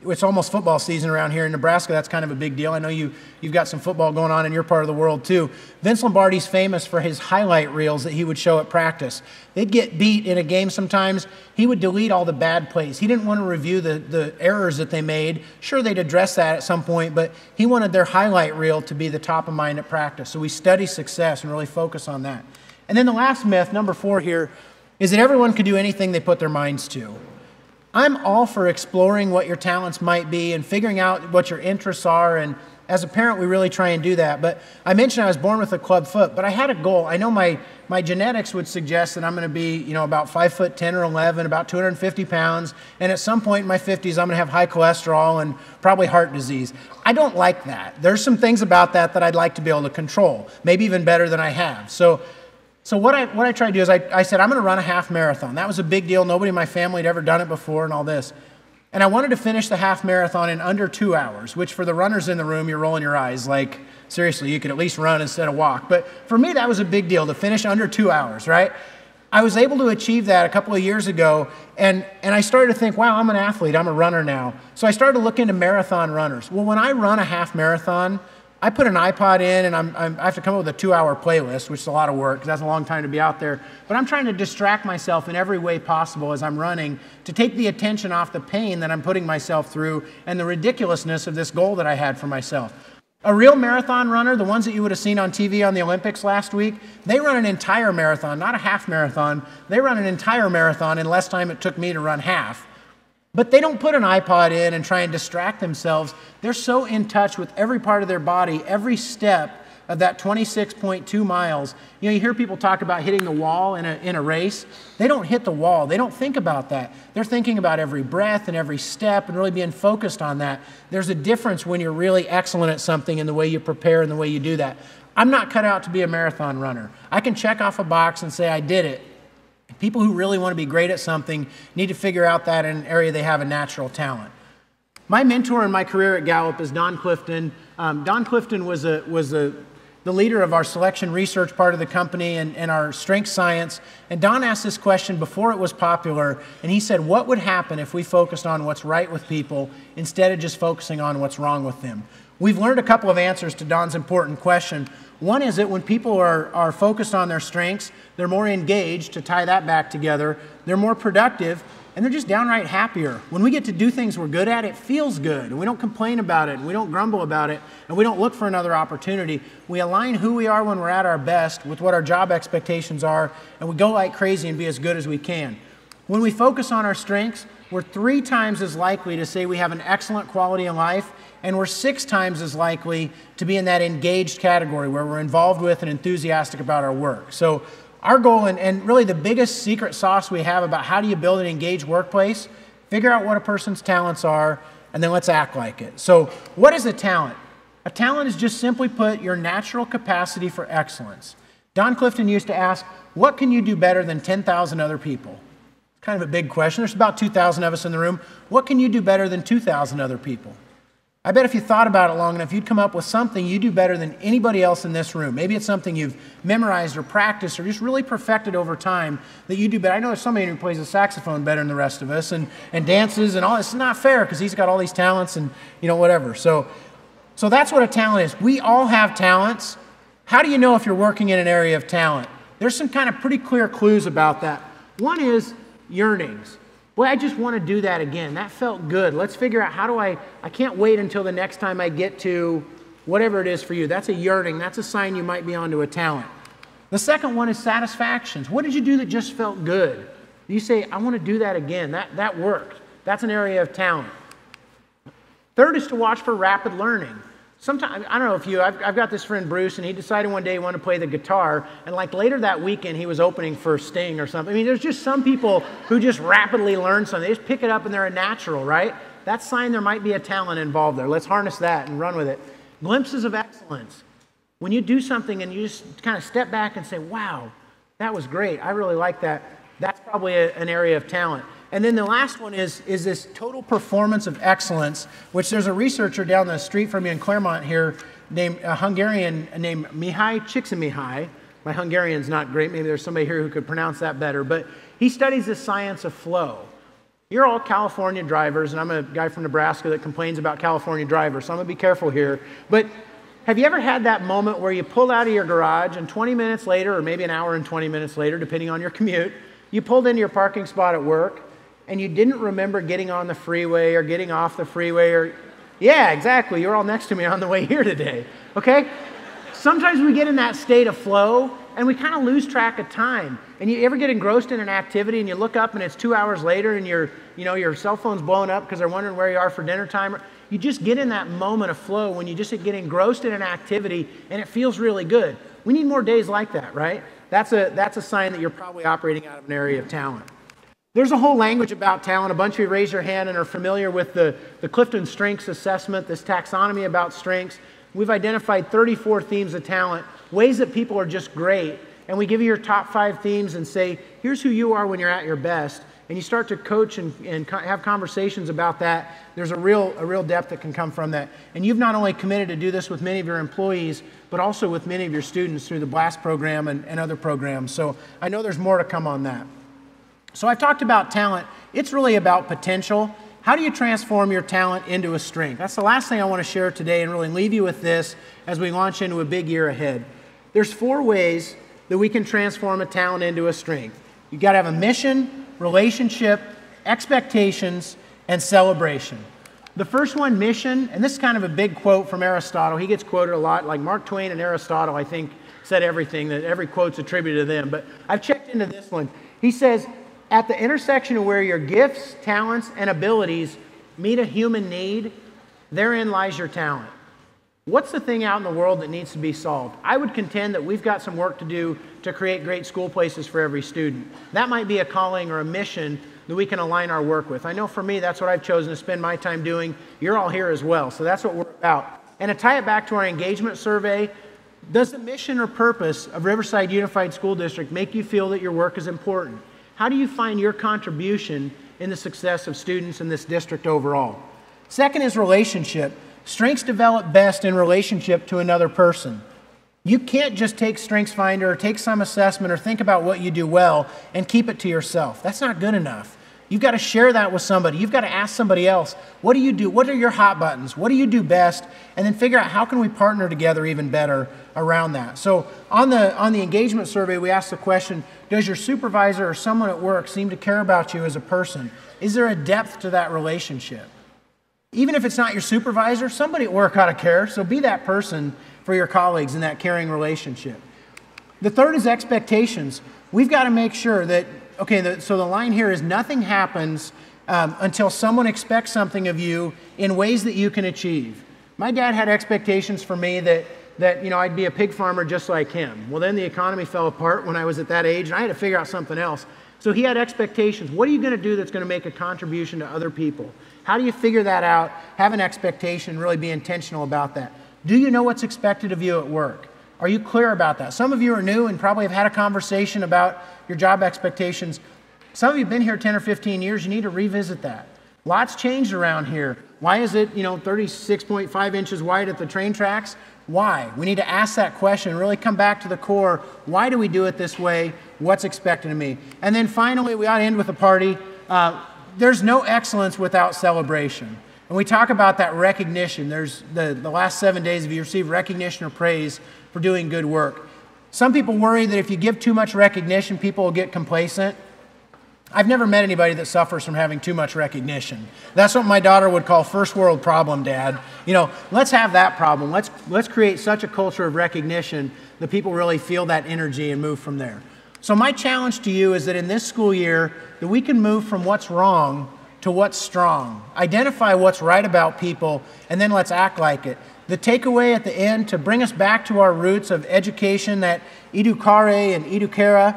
It's almost football season around here in Nebraska. That's kind of a big deal. I know you've got some football going on in your part of the world too. Vince Lombardi's famous for his highlight reels that he would show at practice. They'd get beat in a game sometimes. He would delete all the bad plays. He didn't want to review the errors that they made. Sure, they'd address that at some point, but he wanted their highlight reel to be the top of mind at practice. So we study success and really focus on that. And then the last myth, number 4 here, is that everyone can do anything they put their minds to. I'm all for exploring what your talents might be and figuring out what your interests are, and as a parent, we really try and do that. But I mentioned I was born with a club foot, but I had a goal. I know my genetics would suggest that I'm going to be, about 5'10" or 11, about 250 pounds, and at some point in my 50s, I'm going to have high cholesterol and probably heart disease. I don't like that. There's some things about that I'd like to be able to control, maybe even better than I have. So what I tried to do is I said, I'm going to run a half marathon. That was a big deal. Nobody in my family had ever done it before and all this. And I wanted to finish the half marathon in under 2 hours, which for the runners in the room, you're rolling your eyes like, seriously, you could at least run instead of walk. But for me, that was a big deal to finish under 2 hours, right? I was able to achieve that a couple of years ago, and I started to think, wow, I'm an athlete. I'm a runner now. So I started to look into marathon runners. Well, when I run a half marathon, I put an iPod in, and I have to come up with a 2-hour playlist, which is a lot of work because that's a long time to be out there. But I'm trying to distract myself in every way possible as I'm running to take the attention off the pain that I'm putting myself through and the ridiculousness of this goal that I had for myself. A real marathon runner, the ones that you would have seen on TV on the Olympics last week, they run an entire marathon, not a half marathon. They run an entire marathon in less time it took me to run half. But they don't put an iPod in and try and distract themselves. They're so in touch with every part of their body, every step of that 26.2 miles. You hear people talk about hitting the wall in a race. They don't hit the wall. They don't think about that. They're thinking about every breath and every step and really being focused on that. There's a difference when you're really excellent at something in the way you prepare and the way you do that. I'm not cut out to be a marathon runner. I can check off a box and say I did it. People who really want to be great at something need to figure out that in an area they have a natural talent. My mentor in my career at Gallup is Don Clifton. Don Clifton was the leader of our selection research part of the company and our strength science. And Don asked this question before it was popular, and he said, what would happen if we focused on what's right with people instead of just focusing on what's wrong with them? We've learned a couple of answers to Don's important question. One is that when people are focused on their strengths, they're more engaged, to tie that back together, they're more productive, and they're just downright happier. When we get to do things we're good at, it feels good, and we don't complain about it, and we don't grumble about it, and we don't look for another opportunity. We align who we are when we're at our best with what our job expectations are, and we go like crazy and be as good as we can. When we focus on our strengths, we're 3 times as likely to say we have an excellent quality of life, and we're 6 times as likely to be in that engaged category where we're involved with and enthusiastic about our work. So our goal, and really the biggest secret sauce we have about how do you build an engaged workplace, figure out what a person's talents are, and then let's act like it. So what is a talent? A talent is just simply put your natural capacity for excellence. Don Clifton used to ask, what can you do better than 10,000 other people? It's kind of a big question. There's about 2,000 of us in the room. What can you do better than 2,000 other people? I bet if you thought about it long enough, you'd come up with something you do better than anybody else in this room. Maybe it's something you've memorized or practiced or just really perfected over time that you do better. I know there's somebody who plays the saxophone better than the rest of us and dances and all. It's not fair because he's got all these talents and, whatever. So that's what a talent is. We all have talents. How do you know if you're working in an area of talent? There's some kind of pretty clear clues about that. One is yearnings. Boy, I just want to do that again. That felt good. Let's figure out how do I can't wait until the next time I get to whatever it is for you. That's a yearning. That's a sign you might be onto a talent. The second one is satisfactions. What did you do that just felt good? You say, I want to do that again. That worked. That's an area of talent. Third is to watch for rapid learning. Sometimes, I don't know if I've got this friend Bruce, and he decided one day he wanted to play the guitar, and like later that weekend he was opening for Sting or something. I mean, there's just some people who just rapidly learn something. They just pick it up and they're a natural, right? That's a sign there might be a talent involved there. Let's harness that and run with it. Glimpses of excellence. When you do something and you just kind of step back and say, wow, that was great. I really like that. That's probably an area of talent. And then the last one is this total performance of excellence, which there's a researcher down the street from me in Claremont here named a Hungarian named Mihai Csikszentmihalyi. My Hungarian's not great. Maybe there's somebody here who could pronounce that better. But he studies the science of flow. You're all California drivers, and I'm a guy from Nebraska that complains about California drivers, so I'm going to be careful here. But have you ever had that moment where you pulled out of your garage and 20 minutes later, or maybe an hour and 20 minutes later, depending on your commute, you pulled into your parking spot at work, and you didn't remember getting on the freeway or getting off the freeway or, yeah, exactly, you're all next to me on the way here today, okay? Sometimes we get in that state of flow and we kind of lose track of time. And you ever get engrossed in an activity and you look up and it's 2 hours later and your cell phone's blowing up because they're wondering where you are for dinner time? You just get in that moment of flow when you just get engrossed in an activity and it feels really good. We need more days like that, right? That's a sign that you're probably operating out of an area of talent. There's a whole language about talent. A bunch of you raise your hand and are familiar with the Clifton Strengths Assessment, this taxonomy about strengths. We've identified 34 themes of talent, ways that people are just great. And we give you your top 5 themes and say, here's who you are when you're at your best. And you start to coach and have conversations about that. There's a real depth that can come from that. And you've not only committed to do this with many of your employees, but also with many of your students through the BLAST program and other programs. So I know there's more to come on that. So I've talked about talent. It's really about potential. How do you transform your talent into a strength? That's the last thing I want to share today and really leave you with this as we launch into a big year ahead. There's 4 ways that we can transform a talent into a strength. You've got to have a mission, relationship, expectations, and celebration. The first one, mission, and this is kind of a big quote from Aristotle. He gets quoted a lot, like Mark Twain and Aristotle, I think, said everything, that every quote's attributed to them. But I've checked into this one. He says, at the intersection of where your gifts, talents, and abilities meet a human need, therein lies your talent. What's the thing out in the world that needs to be solved? I would contend that we've got some work to do to create great school places for every student. That might be a calling or a mission that we can align our work with. I know for me, that's what I've chosen to spend my time doing. You're all here as well, so that's what we're about. And to tie it back to our engagement survey, does the mission or purpose of Riverside Unified School District make you feel that your work is important? How do you find your contribution in the success of students in this district overall? Second is relationship. Strengths develop best in relationship to another person. You can't just take StrengthsFinder or take some assessment or think about what you do well and keep it to yourself. That's not good enough. You've got to share that with somebody. You've got to ask somebody else, what do you do? What are your hot buttons? What do you do best? And then figure out how can we partner together even better around that. So on the engagement survey, we asked the question, does your supervisor or someone at work seem to care about you as a person? Is there a depth to that relationship? Even if it's not your supervisor, somebody at work ought to care, so be that person for your colleagues in that caring relationship. The third is expectations. We've got to make sure that, so the line here is nothing happens until someone expects something of you in ways that you can achieve. My dad had expectations for me that I'd be a pig farmer just like him. Well, then the economy fell apart when I was at that age, and I had to figure out something else. So he had expectations. What are you going to do that's going to make a contribution to other people? How do you figure that out, have an expectation, really be intentional about that? Do you know what's expected of you at work? Are you clear about that? Some of you are new and probably have had a conversation about your job expectations. Some of you have been here 10 or 15 years. You need to revisit that. Lots changed around here. Why is it 36.5 inches wide at the train tracks? Why? We need to ask that question and really come back to the core. Why do we do it this way? What's expected of me? And then finally, we ought to end with a party. There's no excellence without celebration. And we talk about that recognition. There's the last 7 days, if you receive recognition or praise for doing good work. Some people worry that if you give too much recognition, people will get complacent. I've never met anybody that suffers from having too much recognition. That's what my daughter would call first world problem, Dad. Let's have that problem. Let's create such a culture of recognition that people really feel that energy and move from there. So my challenge to you is that in this school year, that we can move from what's wrong to what's strong. Identify what's right about people, and then let's act like it. The takeaway at the end to bring us back to our roots of education, that edukare and edukera.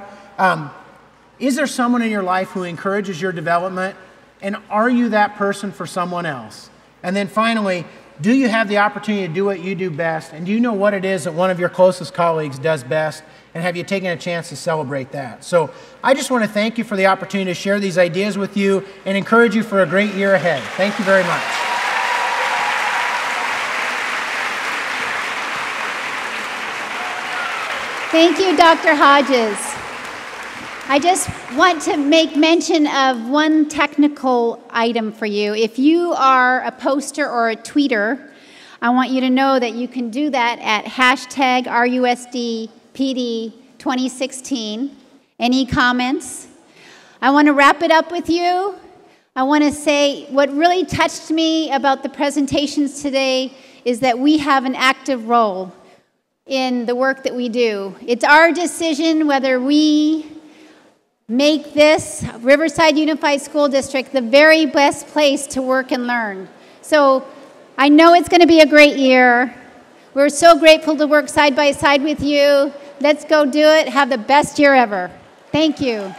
Is there someone in your life who encourages your development? And are you that person for someone else? And then finally, do you have the opportunity to do what you do best? And do you know what it is that one of your closest colleagues does best? And have you taken a chance to celebrate that? So I just want to thank you for the opportunity to share these ideas with you and encourage you for a great year ahead. Thank you very much. Thank you, Dr. Hodges. I just want to make mention of one technical item for you. If you are a poster or a tweeter, I want you to know that you can do that at hashtag RUSDPD2016. Any comments? I want to wrap it up with you. I want to say what really touched me about the presentations today is that we have an active role in the work that we do. It's our decision whether we make this Riverside Unified School District the very best place to work and learn. So I know it's going to be a great year. We're so grateful to work side by side with you. Let's go do it. Have the best year ever. Thank you.